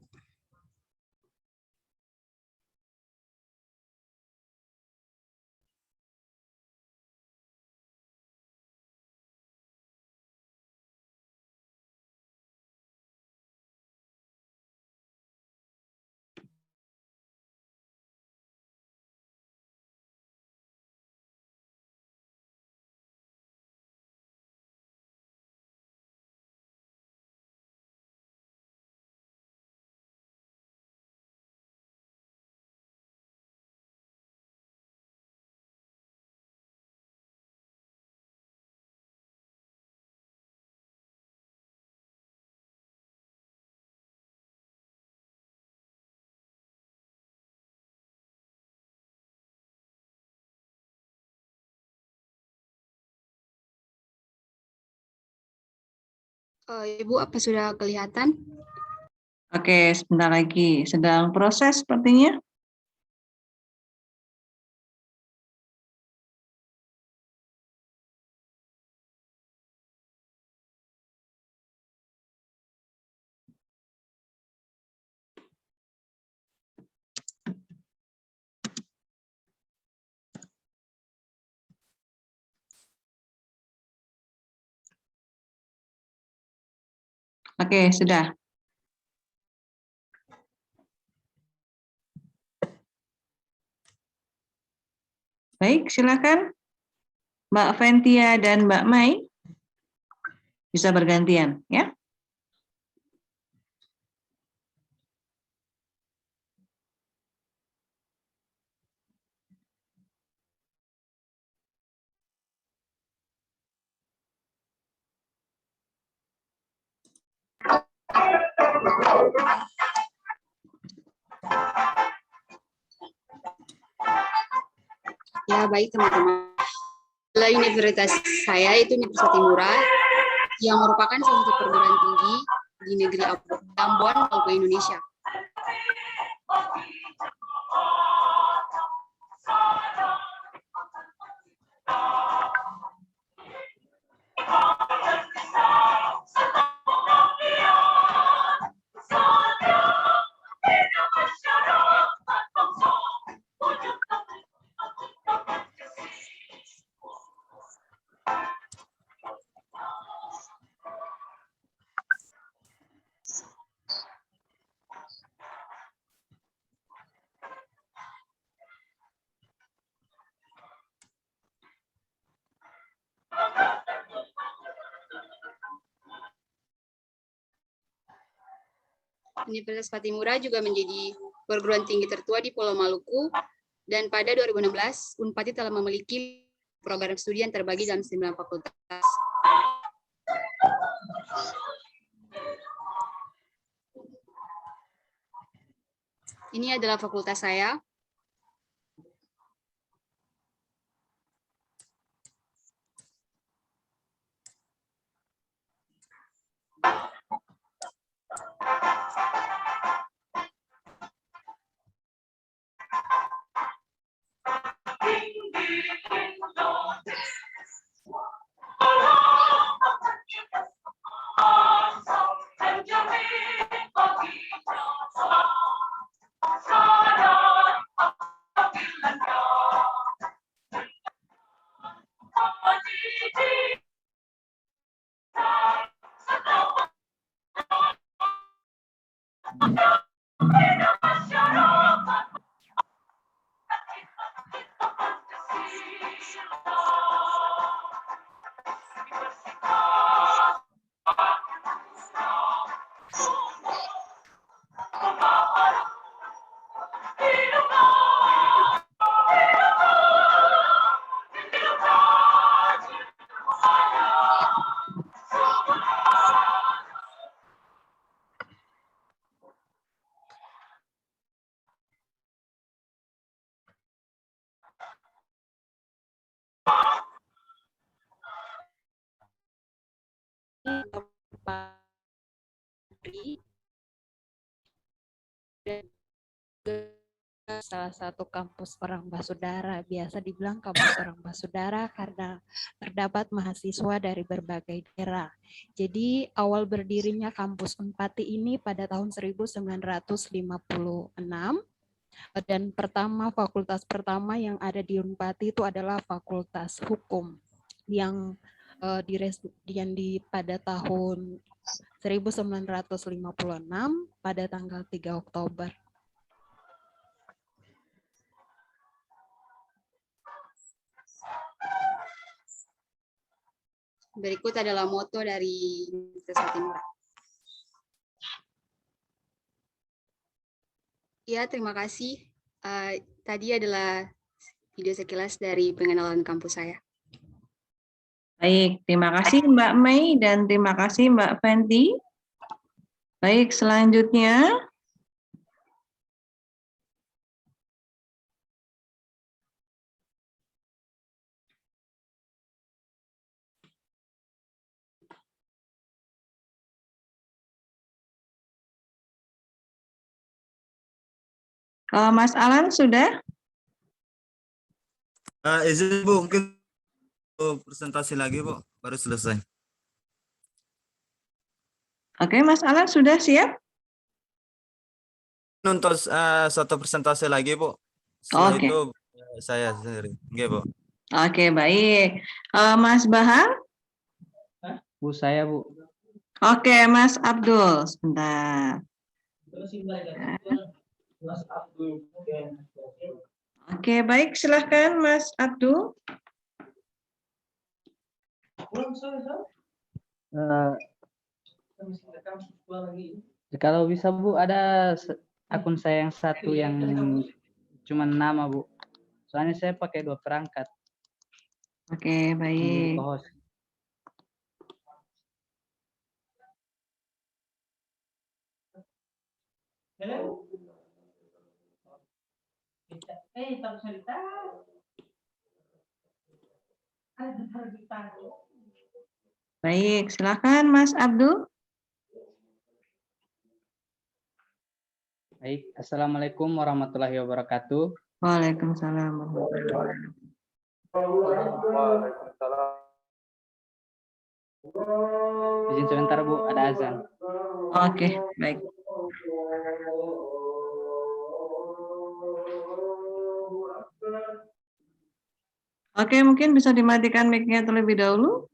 Speaker 10: Ibu, apa sudah kelihatan?
Speaker 1: Oke, sebentar lagi. Sedang proses sepertinya. Oke, sudah. Baik, silakan Mbak Ventia dan Mbak Mai bisa bergantian ya.
Speaker 10: Ya, baik teman-teman. Universitas saya itu Universitas Timura yang merupakan salah satu perguruan tinggi di negeri Ambon, Maluku, Indonesia. Universitas Patimura juga menjadi perguruan tinggi tertua di Pulau Maluku, dan pada 2016 Unpati telah memiliki program studi yang terbagi dalam 9 fakultas. Ini adalah fakultas saya.
Speaker 9: Dan salah satu kampus orang Basudara, biasa dibilang kampus orang Basudara karena terdapat mahasiswa dari berbagai daerah. Jadi awal berdirinya kampus Unpati ini pada tahun 1956, dan fakultas pertama yang ada di Unpati itu adalah Fakultas Hukum yang pada tahun 1956 pada tanggal 3 Oktober.
Speaker 10: Berikut adalah moto dari Universitas Patimura. Ya, terima kasih. Tadi adalah video sekilas dari pengenalan kampus saya.
Speaker 1: Baik, terima kasih Mbak Mei dan terima kasih Mbak Fenty. Baik, selanjutnya Mas Alan sudah?
Speaker 3: Izin Bu, mungkin presentasi lagi Bu, baru selesai.
Speaker 1: Oke, Mas Alan sudah siap?
Speaker 3: Untuk satu presentasi lagi Bu. Setelah
Speaker 1: Oke.
Speaker 3: itu saya sendiri. Oke Bu.
Speaker 1: Oke, baik. Mas Bahar?
Speaker 8: Bu, saya Bu.
Speaker 1: Oke, Mas Abdul, sebentar. Oke, baik, silahkan Mas Abdul.
Speaker 8: Kalau bisa Bu, ada akun saya yang satu yang cuma nama Bu. Soalnya saya pakai 2 perangkat.
Speaker 1: Oke, baik.
Speaker 8: Host.
Speaker 1: Baik, silakan Mas Abdul.
Speaker 8: Baik, Assalamualaikum warahmatullahi wabarakatuh.
Speaker 1: Waalaikumsalam warahmatullahi wabarakatuh.
Speaker 7: Waalaikumsalam.
Speaker 8: Izin sebentar Bu, ada azan.
Speaker 1: Oke, baik. Oke, mungkin bisa dimatikan mic-nya terlebih dahulu.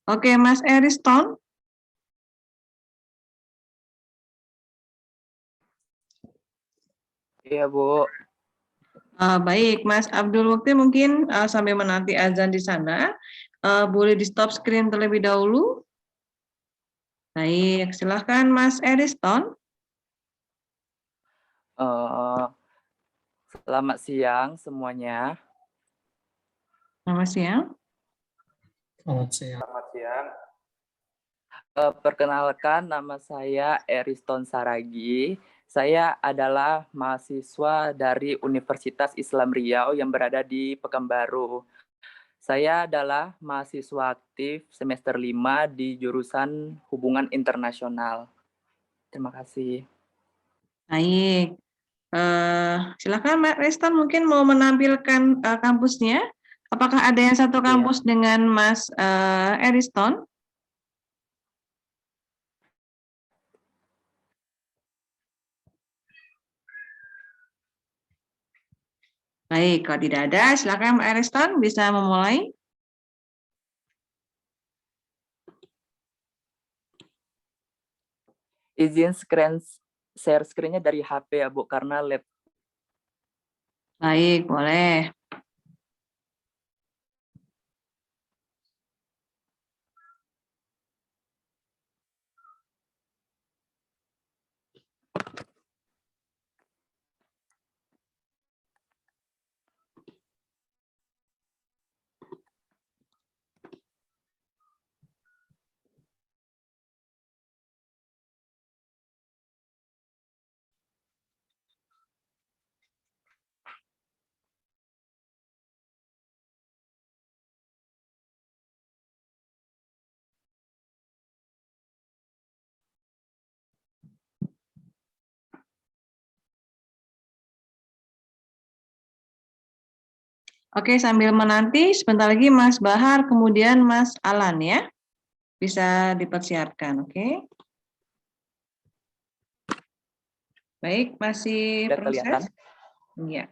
Speaker 1: Oke, Mas Eriston.
Speaker 11: Iya, Bu.
Speaker 1: Baik, Mas Abdul Mukti mungkin sambil menanti azan di sana, boleh di stop screen terlebih dahulu. Baik, silahkan Mas Eriston.
Speaker 11: Selamat siang semuanya.
Speaker 1: Selamat siang.
Speaker 6: Selamat siang.
Speaker 7: Selamat siang.
Speaker 11: Perkenalkan, nama saya Eriston Saragi. Saya adalah mahasiswa dari Universitas Islam Riau yang berada di Pekanbaru. Saya adalah mahasiswa aktif semester 5 di jurusan Hubungan Internasional. Terima kasih.
Speaker 1: Baik. Silakan Mbak Reston mungkin mau menampilkan kampusnya. Apakah ada yang satu kampus dengan Mas Eriston? Baik, kalau tidak ada, silakan Mbak Eriston bisa memulai.
Speaker 11: Izin share screen-nya dari HP ya Bu, karena lab.
Speaker 1: Baik, boleh. Oke, sambil menanti, sebentar lagi Mas Bahar, kemudian Mas Alan ya. Bisa dipersiapkan, oke? Baik, masih
Speaker 11: Sudah kelihatan?
Speaker 1: proses. Iya.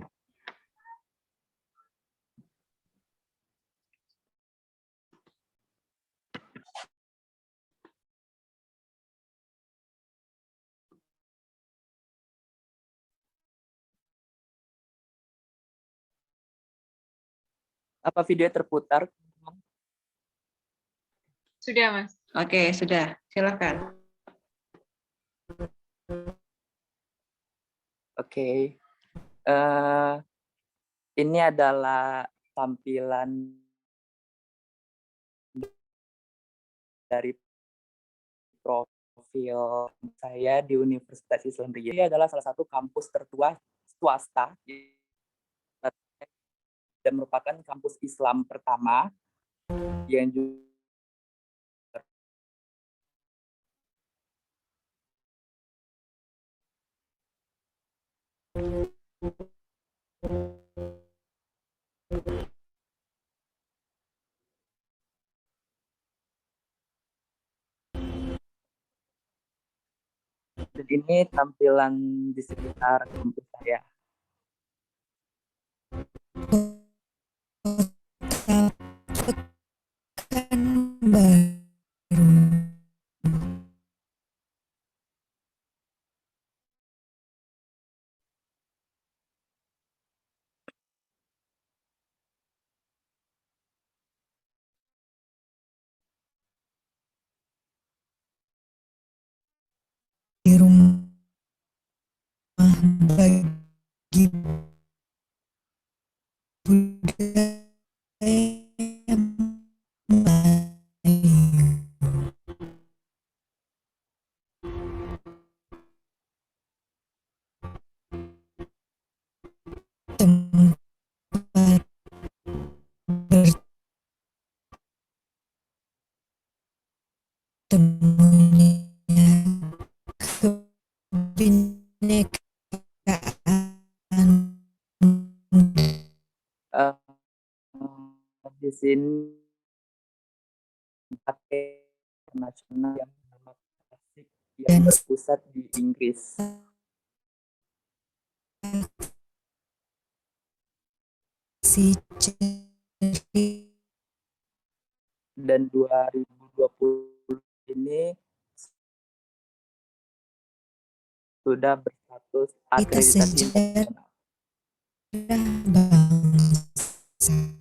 Speaker 11: Apa video terputar?
Speaker 2: Sudah, Mas.
Speaker 1: Oke, sudah. Silakan.
Speaker 11: Oke. Ini adalah tampilan dari profil saya di Universitas Islam Riau. Ini adalah salah satu kampus tertua swasta dan merupakan kampus Islam pertama yang juga dan ini tampilan di sekitar kampus saya.
Speaker 12: Di rumah bagi budaya Melayu. temunya kebinekaan
Speaker 11: Eh, di sini pakai nasional yang bernama Klasik yang
Speaker 12: dan
Speaker 11: berpusat di Inggris.
Speaker 12: si ceri
Speaker 11: Dan 2020 ini sudah berstatus
Speaker 12: kita
Speaker 11: akreditasi
Speaker 12: sejarah
Speaker 11: internasional.
Speaker 12: bangsa.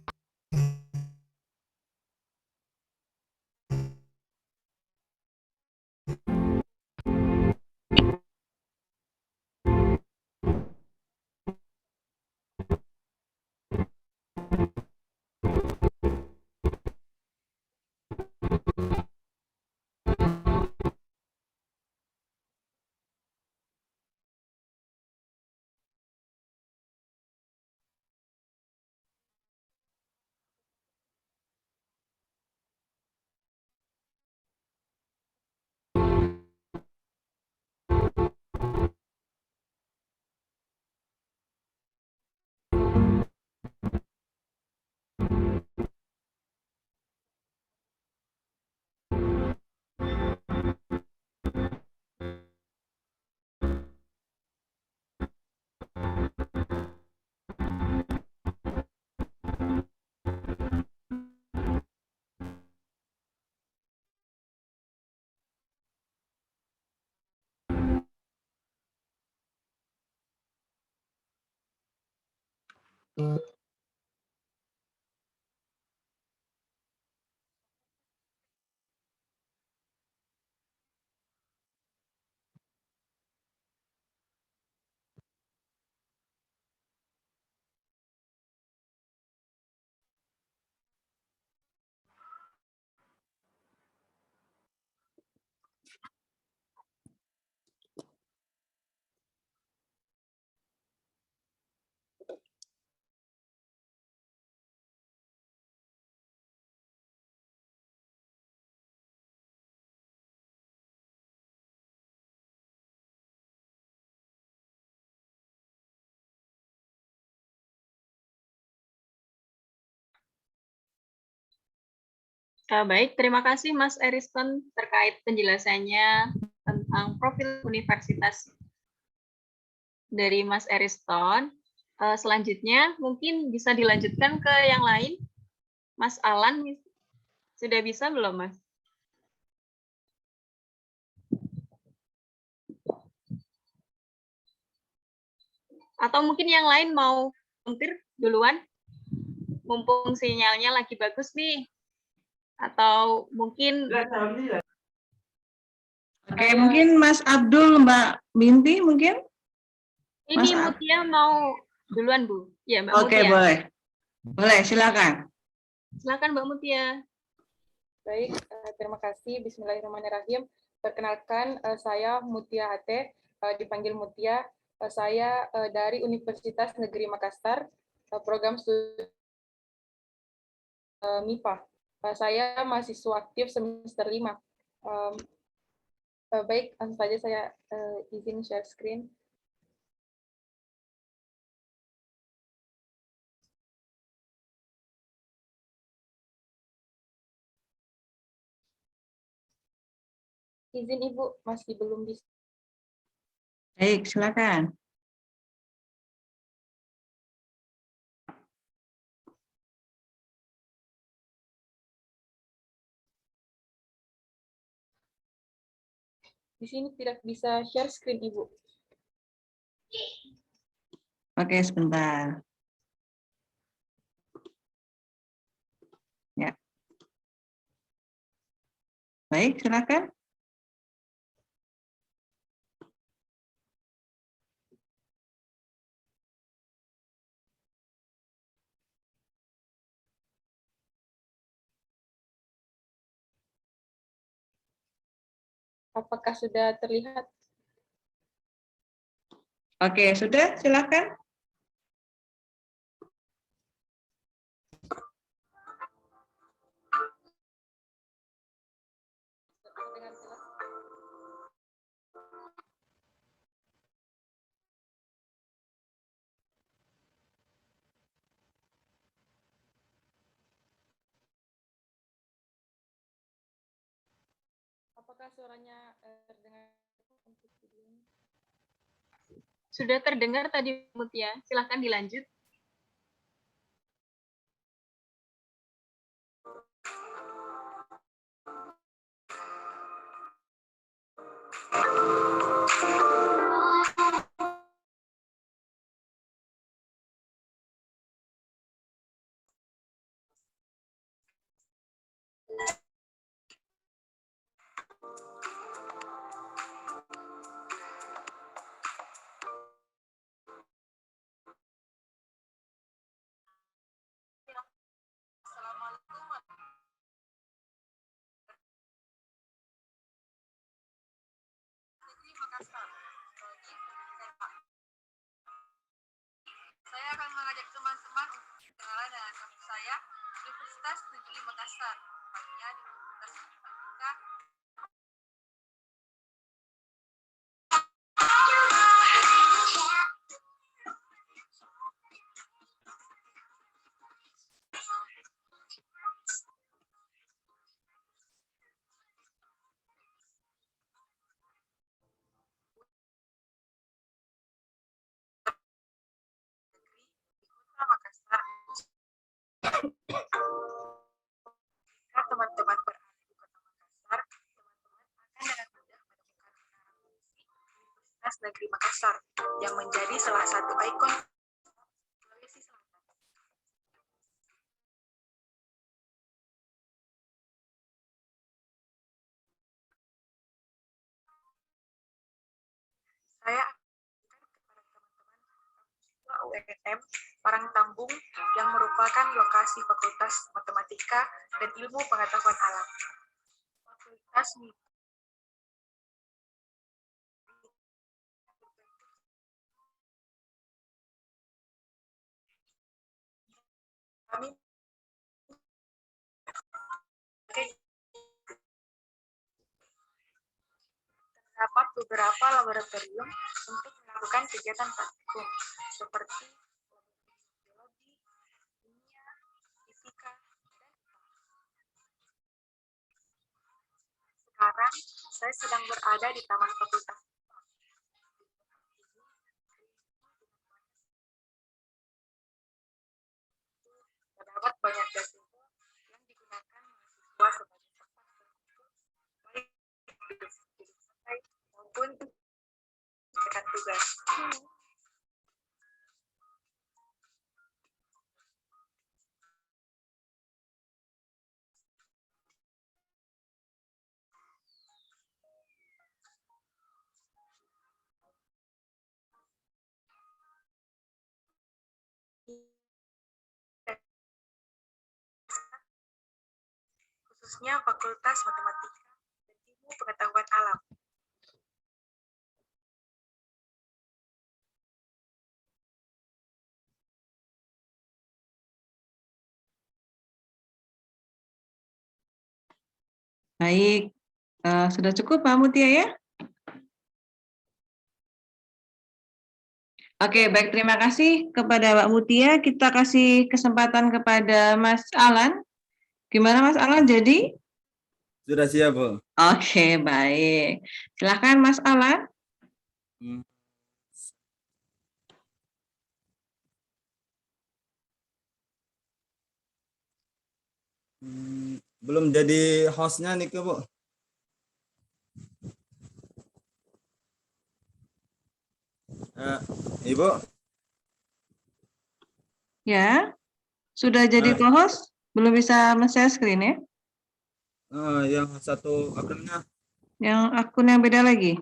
Speaker 2: Baik, terima kasih Mas Ariston terkait penjelasannya tentang profil universitas dari Mas Ariston. Selanjutnya mungkin bisa dilanjutkan ke yang lain. Mas Alan, sudah bisa belum Mas? Atau mungkin yang lain mau volunteer duluan? Mumpung sinyalnya lagi bagus nih. Atau mungkin
Speaker 1: Oke, mungkin Mas Abdul, Mbak Binti mungkin?
Speaker 2: ini
Speaker 1: Mas
Speaker 2: Mutia mau duluan, Bu. Ya, Mbak
Speaker 1: Oke,
Speaker 2: Mutia.
Speaker 1: boleh. Boleh, silakan.
Speaker 2: Silakan Mbak Mutia.
Speaker 13: Baik, terima kasih. Bismillahirrahmanirrahim. Perkenalkan, saya Mutia Ate, dipanggil Mutia. Saya dari Universitas Negeri Makassar, program studi MIPA. Saya mahasiswa aktif semester 5. Baik, langsung saja saya izin share screen. Izin Ibu, masih belum bisa.
Speaker 1: Baik, silakan.
Speaker 13: Di sini tidak bisa share screen, Ibu.
Speaker 1: Oke, sebentar. Ya. Baik, silakan.
Speaker 13: Apakah sudah terlihat?
Speaker 1: Oke, sudah, silakan.
Speaker 13: Dengan apakah suaranya terdengar untuk videonya?
Speaker 5: Sudah terdengar tadi Mutia, silahkan dilanjut.
Speaker 14: Saya akan mengajak teman-teman untuk kenalan dengan kampus saya, Universitas Negeri Makassar. Tepatnya di Universitas Matematika. Makassar. Jika teman-teman berada di Kota Makassar, teman-teman akan dengan mudah menemukan Universitas Negeri Makassar yang menjadi salah satu ikon Sulawesi Selatan. Saya UNM Parangtambung yang merupakan lokasi Fakultas Matematika dan Ilmu Pengetahuan Alam. Fakultas kami terdapat beberapa laboratorium untuk melakukan kegiatan praktikum seperti biologi, kimia, fisika, dan sekarang saya sedang berada di Taman Fakultas. Terdapat banyak gazebo yang digunakan mahasiswa sebagai tempat berkumpul, baik duduk santai maupun mengerjakan tugas. Khususnya Fakultas Matematika dan Ilmu Pengetahuan Alam.
Speaker 1: Baik, sudah cukup Pak Mutia ya? Oke, baik, terima kasih kepada Pak Mutia. Kita kasih kesempatan kepada Mas Alan. Gimana Mas Alan jadi?
Speaker 3: Sudah siap, Bu.
Speaker 1: Oke, baik. Silakan Mas Alan.
Speaker 3: Belum jadi hostnya nih, Bu. Ibu.
Speaker 1: Ya, sudah jadi co-host? Belum bisa men-share screen ya?
Speaker 3: Yang satu akunnya.
Speaker 1: Yang akun yang beda lagi?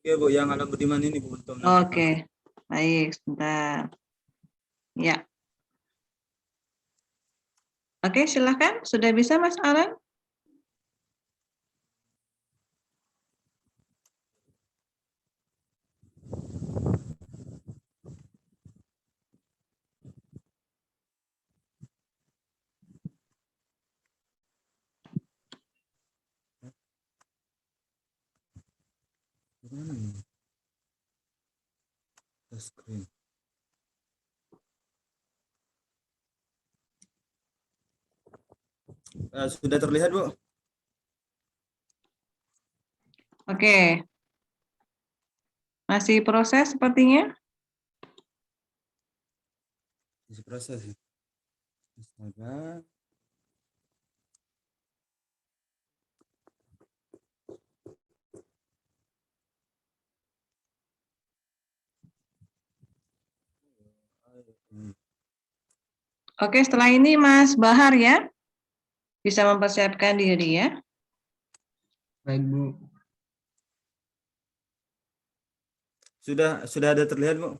Speaker 3: Oke, Bu, yang Alam Budiman ini, Bu.
Speaker 1: Oke, baik, sebentar. Ya. Oke, silakan. Sudah bisa Mas Alan?
Speaker 3: Gimana ini? Screen. Sudah terlihat, Bu?
Speaker 1: Oke. Masih proses sepertinya?
Speaker 3: Masih proses ya. Astaga.
Speaker 1: Oke, setelah ini Mas Bahar ya. Bisa mempersiapkan diri ya.
Speaker 6: Baik, Bu.
Speaker 3: Sudah ada terlihat, Bu?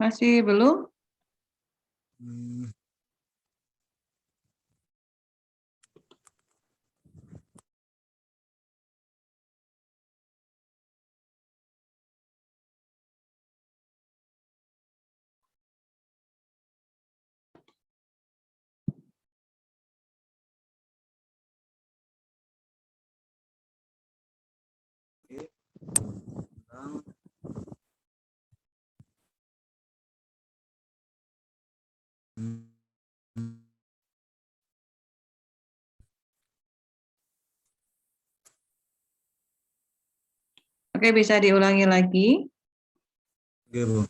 Speaker 1: Masih belum? Oke, bisa diulangi lagi.
Speaker 3: Oke, Bu.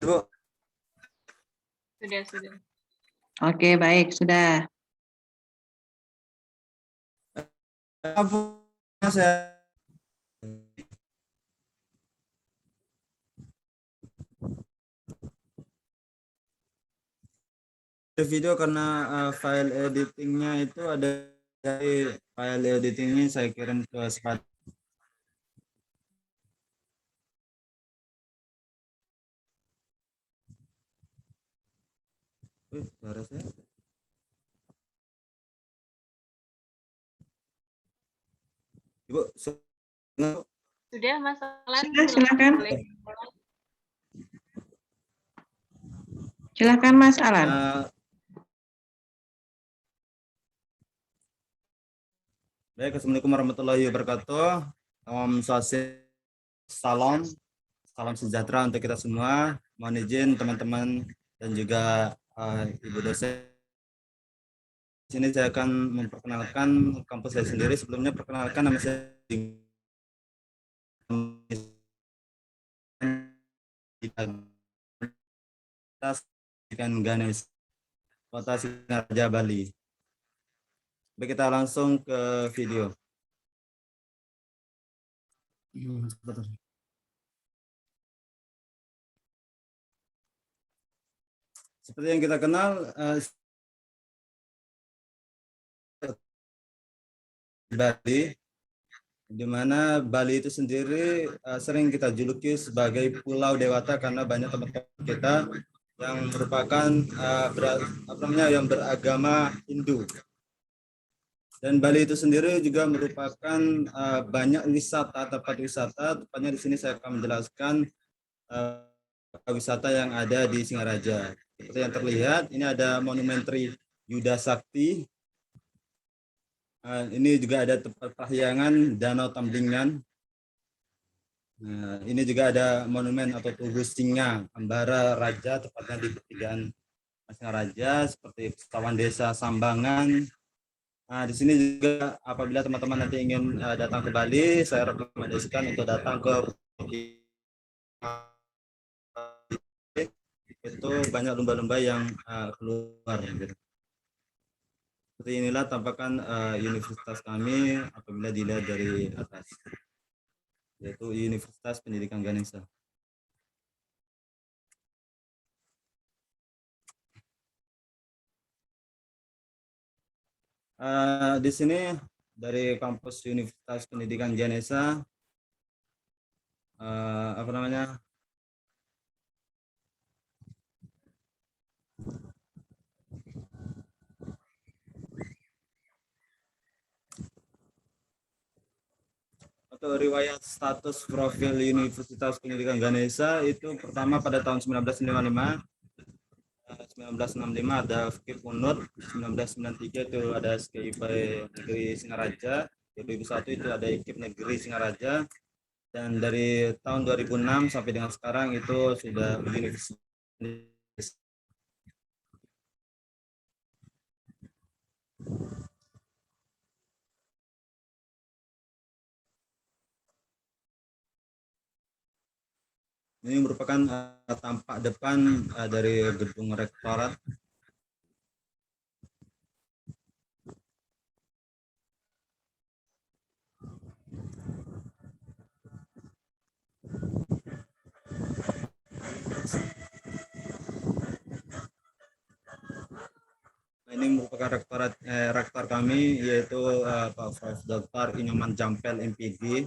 Speaker 3: Bu.
Speaker 13: Sudah.
Speaker 1: Oke, baik, sudah.
Speaker 3: Saya video karena file editingnya itu ada dari file editingnya saya kirim ke Spat. Suara saya. Ibu,
Speaker 13: Sudah, Mas Alan.
Speaker 1: Sudah, silakan.
Speaker 13: Boleh.
Speaker 1: Silakan Mas Alan.
Speaker 3: Baik, Assalamualaikum warahmatullahi wabarakatuh. Salam sejahtera untuk kita semua. Mohon izin teman-teman dan juga Ibu dosen. Di sini saya akan memperkenalkan kampus saya sendiri. Sebelumnya perkenalkan nama saya Ganes, Kota Singaraja, Bali. Baik, kita langsung ke video. Seperti yang kita kenal, Bali, di mana Bali itu sendiri sering kita juluki sebagai Pulau Dewata karena banyak teman-teman kita yang merupakan yang beragama Hindu. Dan Bali itu sendiri juga merupakan banyak tempat wisata. Tepatnya di sini saya akan menjelaskan wisata yang ada di Singaraja. Seperti yang terlihat, ini ada Monumen Tri Yuda Sakti. Ini juga ada tempat Parahyangan Danau Tamblingan. Ini juga ada monumen atau Tugu Singa Ambara Raja, tepatnya di pertigaan Singaraja, seperti Pestawan Desa Sambangan. Di sini juga apabila teman-teman nanti ingin datang ke Bali, saya rekomendasikan untuk datang ke itu banyak lumba-lumba yang keluar. Gitu. Seperti inilah tampakan universitas kami apabila dilihat dari atas, yaitu Universitas Pendidikan Ganesha. Di sini dari kampus Universitas Pendidikan Ganesha, atau riwayat status profil Universitas Pendidikan Ganesha itu pertama pada tahun 1955. 1965 ada FKIP UNUR, 1993 itu ada SKIP Negeri Singaraja, 2001 itu ada IKIP Negeri Singaraja, dan dari tahun 2006 sampai dengan sekarang itu sudah universitas. Ini merupakan tampak depan dari gedung rektorat. Ini merupakan rektor kami, yaitu Pak Prof. Dr. Inyoman Jampel MPD.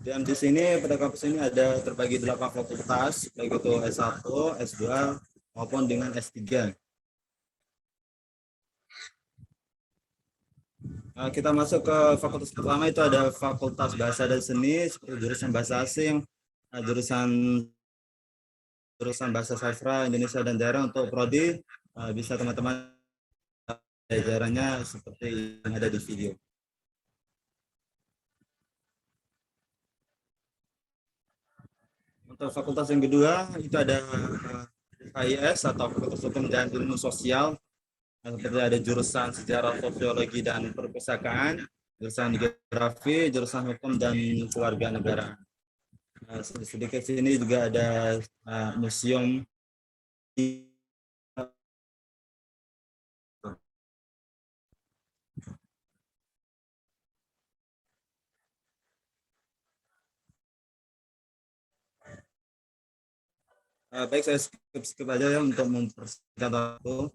Speaker 3: Dan di sini pada kampus ini ada terbagi 8 fakultas, baik itu S1, S2 maupun dengan S3. Kita masuk ke fakultas pertama, itu ada Fakultas Bahasa dan Seni seperti jurusan Bahasa Asing, jurusan Bahasa Sastra Indonesia dan Daerah. Untuk prodi bisa teman-teman jajarannya seperti yang ada di video. Untuk fakultas yang kedua itu ada FIS atau Fakultas Hukum dan Ilmu Sosial. Seperti ada jurusan Sejarah, Sosiologi dan Perpustakaan, jurusan Geografi, jurusan Hukum dan Kewarganegaraan. Sedikit sini juga ada museum. Baik, saya skip aja ya untuk mempersingkat waktu.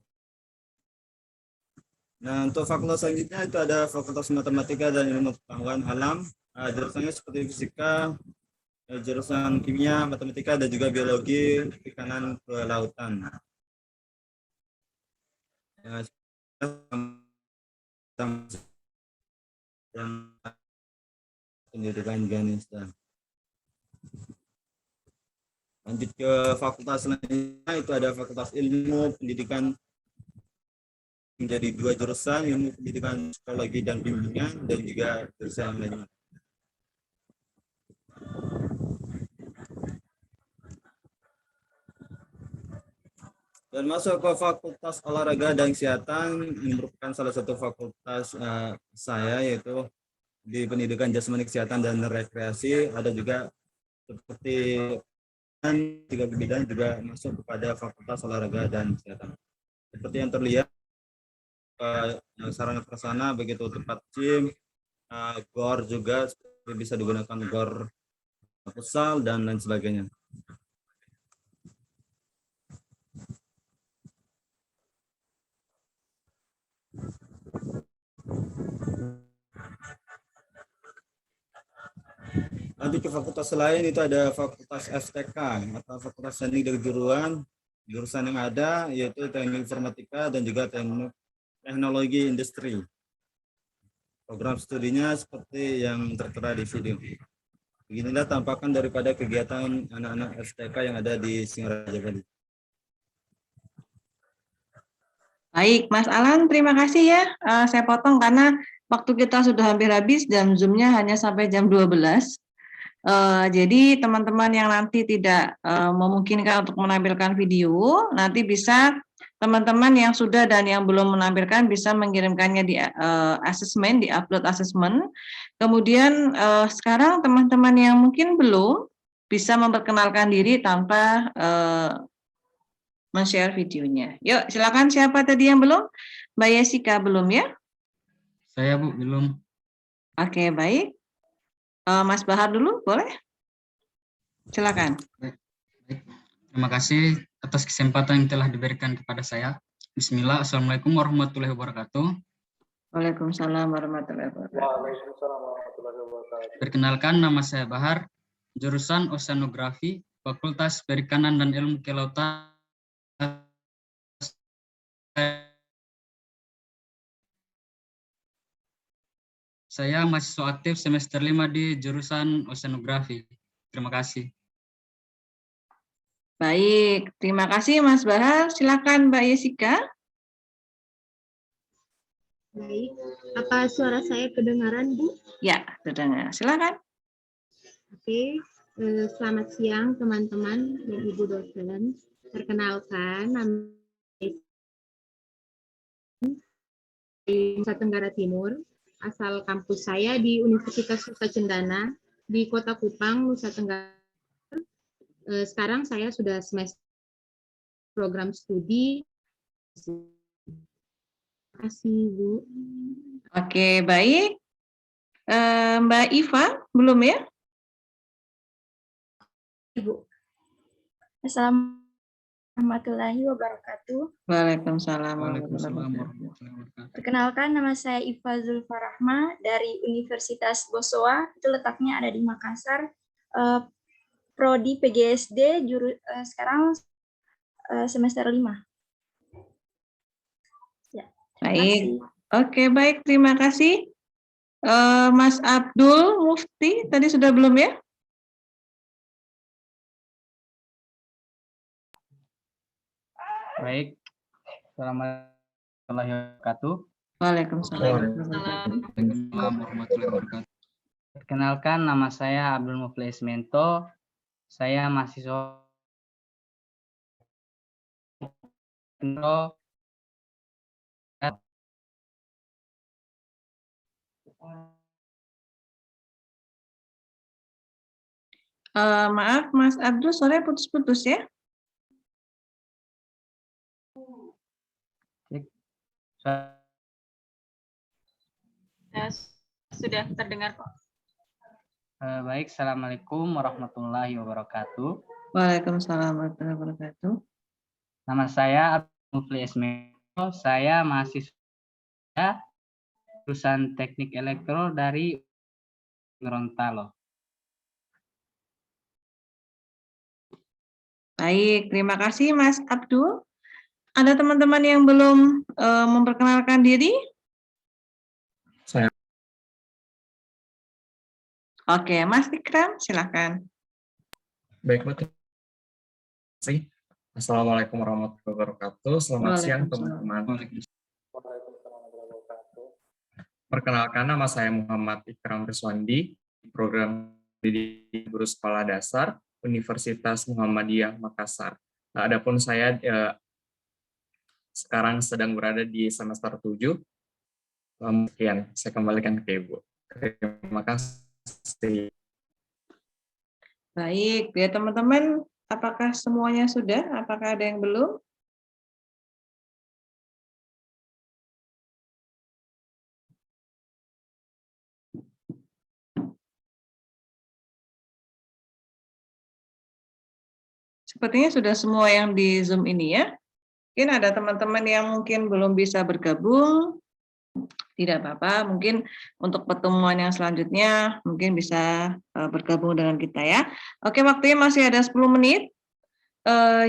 Speaker 3: Nah, untuk fakultas selanjutnya itu ada Fakultas Matematika dan Ilmu Pengetahuan Alam. Jurusannya seperti fisika, jurusan kimia, matematika, dan juga biologi, perikanan, kelautan. Dan pendidikan Ganesha. Lanjut ke fakultas selanjutnya, itu ada Fakultas Ilmu Pendidikan, menjadi 2 jurusan, Ilmu Pendidikan Psikologi dan Bimbingan, dan juga jurusan lainnya. Dan masuk ke Fakultas Olahraga dan Kesehatan, ini merupakan salah satu fakultas saya, yaitu di Pendidikan Jasmani, Kesehatan dan Rekreasi. Ada juga seperti 3 bidang juga masuk kepada Fakultas Olahraga dan Kesehatan. Seperti yang terlihat, sarana prasarana begitu tempat gym, gor juga bisa digunakan, gor futsal dan lain sebagainya. Nanti ke fakultas lain itu ada Fakultas FTK atau Fakultas Teknik dan Kejuruan. Jurusan yang ada yaitu Teknik Informatika dan juga Teknologi Industri. Program studinya seperti yang tertera di video. Beginilah tampakan daripada kegiatan anak-anak FTK yang ada di Singaraja Bali.
Speaker 1: Baik, Mas Alan, terima kasih ya. Saya potong karena waktu kita sudah hampir habis dan Zoom-nya hanya sampai jam 12. Jadi teman-teman yang nanti tidak memungkinkan untuk menampilkan video, nanti bisa teman-teman yang sudah dan yang belum menampilkan bisa mengirimkannya di asesmen, di upload asesmen. Kemudian sekarang teman-teman yang mungkin belum bisa memperkenalkan diri tanpa men-share videonya. Yuk, silakan siapa tadi yang belum? Mbak Yesika belum ya?
Speaker 15: Saya Bu, belum.
Speaker 1: Oke, baik. Mas Bahar dulu, boleh? Silakan.
Speaker 15: Baik. Terima kasih atas kesempatan yang telah diberikan kepada saya. Bismillah, Assalamualaikum warahmatullahi wabarakatuh.
Speaker 1: Waalaikumsalam warahmatullahi wabarakatuh.
Speaker 7: Waalaikumsalam warahmatullahi wabarakatuh.
Speaker 15: Perkenalkan, nama saya Bahar, jurusan Oceanografi, Fakultas Perikanan dan Ilmu Kelautan. Saya mahasiswa aktif semester 5 di jurusan Oceanografi. Terima kasih.
Speaker 1: Baik, terima kasih Mas Bahar. Silakan Mbak Yesika.
Speaker 16: Baik, apa suara saya kedengaran, Bu?
Speaker 1: Ya, terdengar. Silakan.
Speaker 16: Oke, Selamat siang teman-teman dan Ibu dosen. Perkenalkan, nama di Nusa Tenggara Timur. Asal kampus saya di Universitas Nusa Cendana di Kota Kupang, Nusa Tenggara. Sekarang saya sudah semester program studi. Terima kasih, Bu.
Speaker 1: Oke, baik. Mbak Iva, belum ya?
Speaker 17: Ibu. Assalamualaikum warahmatullahi wabarakatuh.
Speaker 1: Waalaikumsalam.
Speaker 17: Perkenalkan, nama saya Iva Zulfarahma dari Universitas Bosowa. Itu letaknya ada di Makassar. Prodi PGSD, sekarang semester 5. Ya,
Speaker 1: baik. Oke, baik. Terima kasih. Mas Abdul Mufti, tadi sudah belum ya?
Speaker 8: Baik. Assalamualaikum warahmatullahi wabarakatuh.
Speaker 1: Waalaikumsalam.
Speaker 15: Warahmatullahi wabarakatuh.
Speaker 8: Perkenalkan, nama saya Abdul Muflis Mento. Saya mahasiswa
Speaker 1: Maaf, Mas Abdul, sore putus-putus ya?
Speaker 2: Sudah terdengar kok.
Speaker 8: Baik, Assalamualaikum warahmatullahi wabarakatuh.
Speaker 1: Waalaikumsalam warahmatullahi wabarakatuh.
Speaker 8: Nama saya Abdul Muflis Mento. Saya mahasiswa jurusan Teknik Elektro dari Gorontalo.
Speaker 1: Baik, terima kasih Mas Abdul. Ada teman-teman yang belum memperkenalkan diri?
Speaker 6: Saya.
Speaker 1: Oke, Mas Ikram, silakan.
Speaker 6: Baik, Bu. Assalamualaikum warahmatullahi wabarakatuh. Selamat siang, teman-teman. Perkenalkan, nama saya Muhammad Ikram Riswandi, program di Guru Sekolah Dasar Universitas Muhammadiyah Makassar. Adapun saya sekarang sedang berada di semester 7. Sekian, saya kembalikan ke Ibu. Terima kasih.
Speaker 1: Baik, ya teman-teman, apakah semuanya sudah? Apakah ada yang belum? Sepertinya sudah semua yang di Zoom ini ya. Mungkin ada teman-teman yang mungkin belum bisa bergabung. Tidak apa-apa, mungkin untuk pertemuan yang selanjutnya mungkin bisa bergabung dengan kita ya. Oke, waktunya masih ada 10 menit.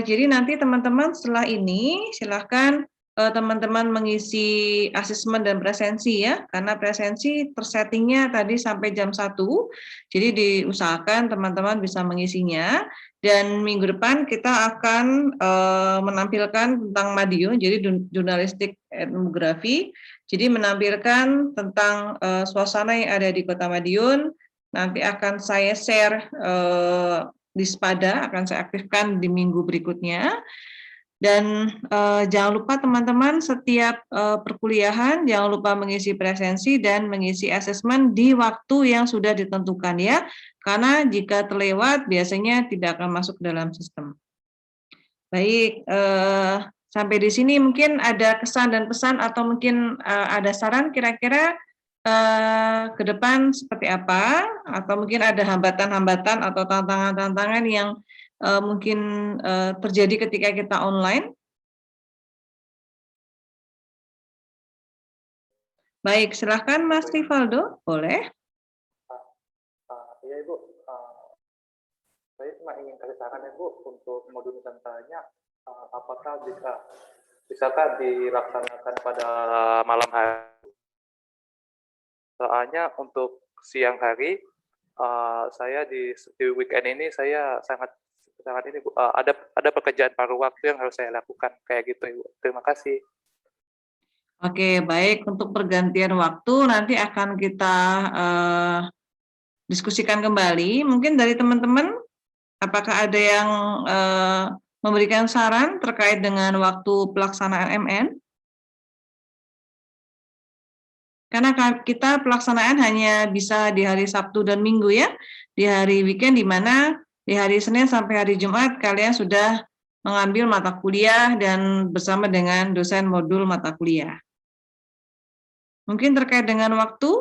Speaker 1: Jadi nanti teman-teman setelah ini silahkan teman-teman mengisi asesmen dan presensi ya, karena presensi tersettingnya tadi sampai jam 1, jadi diusahakan teman-teman bisa mengisinya. Dan minggu depan kita akan menampilkan tentang Madiun, jadi jurnalistik etnografi. Jadi menampilkan tentang suasana yang ada di Kota Madiun. Nanti akan saya share di Spada, akan saya aktifkan di minggu berikutnya. Dan jangan lupa teman-teman setiap perkuliahan jangan lupa mengisi presensi dan mengisi asesmen di waktu yang sudah ditentukan ya, karena jika terlewat biasanya tidak akan masuk dalam sistem. Baik, sampai di sini mungkin ada kesan dan pesan atau mungkin ada saran kira-kira ke depan seperti apa, atau mungkin ada hambatan-hambatan atau tantangan-tantangan yang mungkin terjadi ketika kita online. Baik, silahkan Mas Rivaldo, boleh.
Speaker 7: Iya Ibu, saya cuma ingin kasih saran ya Bu, untuk modul Nusantara-nya, apakah bisakah dilaksanakan pada malam hari? Soalnya untuk siang hari, saya di weekend ini saya sangat ini Bu, ada pekerjaan paruh waktu yang harus saya lakukan kayak gitu Ibu. Terima kasih.
Speaker 1: Oke, baik, untuk pergantian waktu nanti akan kita diskusikan kembali. Mungkin dari teman-teman, apakah ada yang memberikan saran terkait dengan waktu pelaksanaan MN? Karena kita pelaksanaan hanya bisa di hari Sabtu dan Minggu ya, di hari weekend, di mana di hari Senin sampai hari Jumat kalian sudah mengambil mata kuliah dan bersama dengan dosen modul mata kuliah. Mungkin terkait dengan waktu?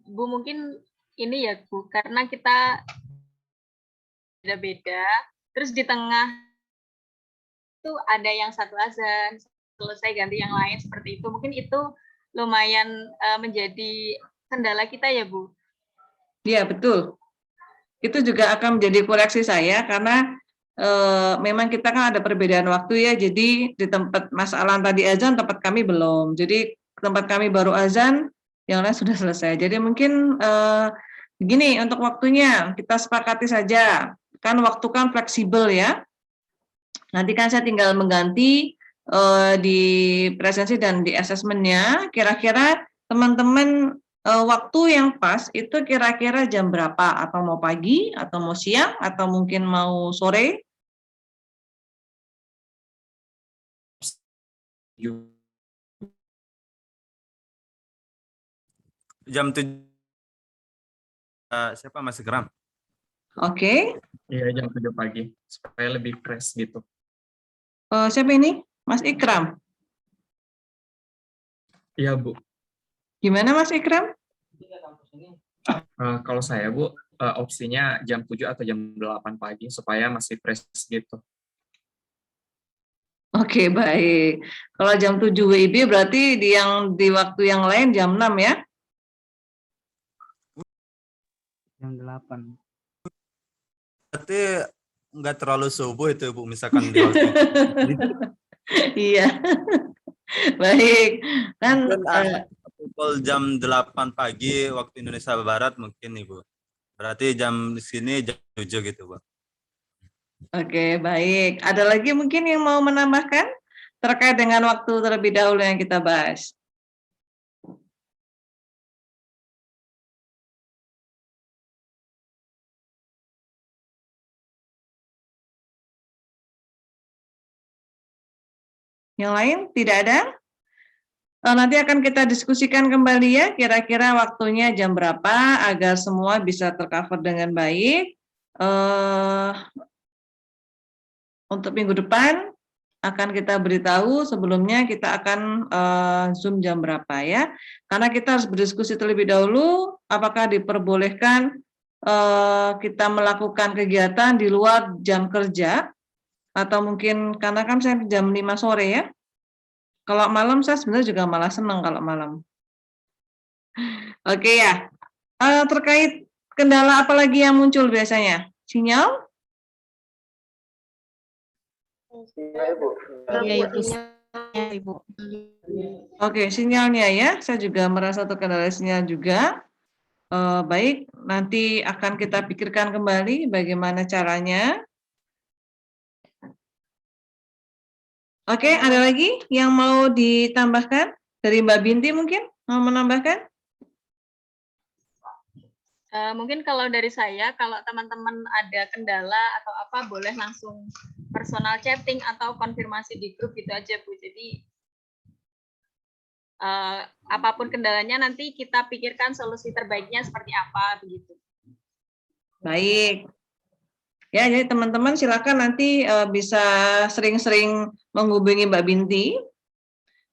Speaker 2: Bu, mungkin ini ya Bu, karena kita beda-beda, terus di tengah itu ada yang satu azan, selesai ganti yang lain seperti itu. Mungkin itu lumayan menjadi kendala kita ya Bu.
Speaker 1: Iya, betul. Itu juga akan menjadi koreksi saya karena memang kita kan ada perbedaan waktu ya. Jadi di tempat Mas Alan tadi azan, tempat kami belum. Jadi tempat kami baru azan, yang lain sudah selesai. Jadi mungkin begini untuk waktunya kita sepakati saja. Kan waktu kan fleksibel ya. Nanti kan saya tinggal mengganti di presensi dan di asesmennya. Kira-kira teman-teman waktu yang pas itu kira-kira jam berapa? Atau mau pagi, atau mau siang, atau mungkin mau sore?
Speaker 3: Jam 7. Siapa Mas Ikram?
Speaker 1: Oke.
Speaker 6: Iya, jam 7 pagi supaya lebih fresh gitu.
Speaker 1: Siapa ini? Mas Ikram?
Speaker 6: Iya, Bu.
Speaker 1: Gimana Mas Ikram?
Speaker 6: Kalau saya, Bu, opsinya jam 7 atau jam 8 pagi supaya masih fresh gitu.
Speaker 1: Oke, baik. Kalau jam 7 WIB berarti di waktu yang lain jam 6 ya?
Speaker 8: Jam 8.
Speaker 3: Berarti nggak terlalu subuh itu Bu, misalkan di waktu itu.
Speaker 1: Iya. Baik. Kan
Speaker 3: pukul jam 8 pagi waktu Indonesia Barat mungkin Ibu. Berarti jam di sini jam 7 gitu Bu.
Speaker 1: Oke, baik. Ada lagi mungkin yang mau menambahkan terkait dengan waktu terlebih dahulu yang kita bahas? Yang lain tidak ada? Nanti akan kita diskusikan kembali ya, kira-kira waktunya jam berapa agar semua bisa tercover dengan baik. Untuk minggu depan akan kita beritahu, sebelumnya kita akan Zoom jam berapa ya. Karena kita harus berdiskusi terlebih dahulu, apakah diperbolehkan kita melakukan kegiatan di luar jam kerja, atau mungkin karena kan saya jam 5 sore ya. Kalau malam saya sebenarnya juga malah senang kalau malam. Oke ya. Terkait kendala apa lagi yang muncul biasanya? Sinyal?
Speaker 9: Iya, Ibu.
Speaker 1: Oke, sinyalnya ya. Saya juga merasa terkendala sinyal juga. Baik, nanti akan kita pikirkan kembali bagaimana caranya. Oke, ada lagi yang mau ditambahkan? Dari Mbak Binti mungkin mau menambahkan?
Speaker 2: Mungkin kalau dari saya, kalau teman-teman ada kendala atau apa, boleh langsung personal chatting atau konfirmasi di grup gitu aja Bu. Jadi apapun kendalanya nanti kita pikirkan solusi terbaiknya seperti apa begitu.
Speaker 1: Baik. Ya, jadi teman-teman silakan nanti bisa sering-sering menghubungi Mbak Binti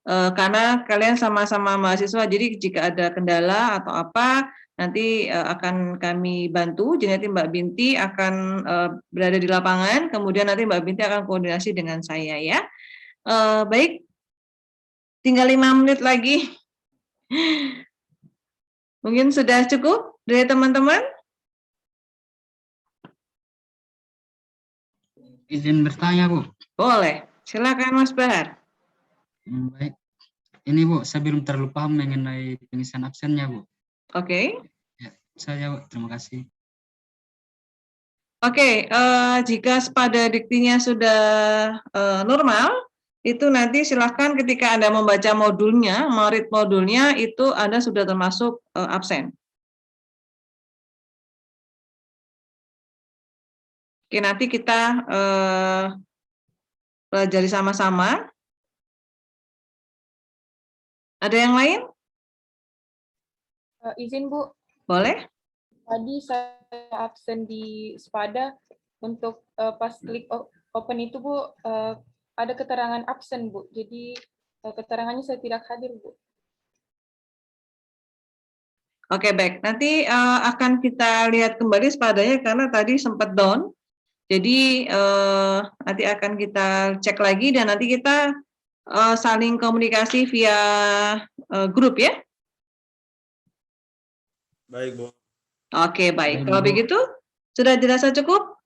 Speaker 1: karena kalian sama-sama mahasiswa. Jadi jika ada kendala atau apa nanti akan kami bantu. Jadi nanti Mbak Binti akan berada di lapangan, kemudian nanti Mbak Binti akan koordinasi dengan saya ya. Baik, tinggal 5 menit lagi. Mungkin sudah cukup dari teman-teman?
Speaker 15: Izin bertanya, Bu.
Speaker 1: Boleh, silakan Mas Bahar.
Speaker 15: Baik. Ini Bu, saya belum terlalu paham mengenai pengisian absennya Bu.
Speaker 1: Oke.
Speaker 15: Ya, saya Bu, terima kasih.
Speaker 1: Oke, jika spada diktinya sudah normal, itu nanti silahkan ketika Anda membaca modulnya, meread modulnya, itu Anda sudah termasuk absen. Oke, nanti kita pelajari sama-sama. Ada yang lain?
Speaker 13: Izin Bu.
Speaker 1: Boleh.
Speaker 13: Tadi saya absen di Spada untuk pas klik open itu Bu, ada keterangan absen Bu. Jadi keterangannya saya tidak hadir Bu.
Speaker 1: Oke, baik. Nanti akan kita lihat kembali Spadanya karena tadi sempat down. Jadi nanti akan kita cek lagi dan nanti kita saling komunikasi via grup ya.
Speaker 3: Baik, Bu.
Speaker 1: Oke, baik. Kalau begitu, sudah dirasa cukup?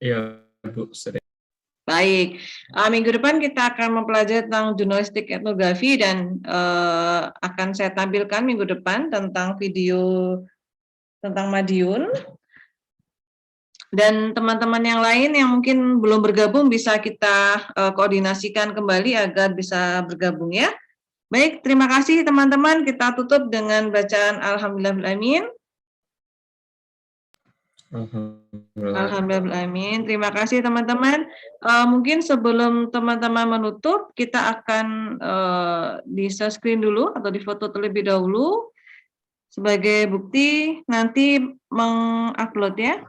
Speaker 6: Iya, Bu. Sudah.
Speaker 1: Baik. Minggu depan kita akan mempelajari tentang jurnalistik etnografi dan akan saya tampilkan minggu depan tentang video tentang Madiun. Dan teman-teman yang lain yang mungkin belum bergabung bisa kita koordinasikan kembali agar bisa bergabung ya. Baik, terima kasih teman-teman. Kita tutup dengan bacaan Alhamdulillahirrahmanirrahim. Alhamdulillahirrahmanirrahim. Terima kasih teman-teman. Mungkin sebelum teman-teman menutup, kita akan di-share screen dulu atau difoto terlebih dahulu sebagai bukti nanti mengupload ya.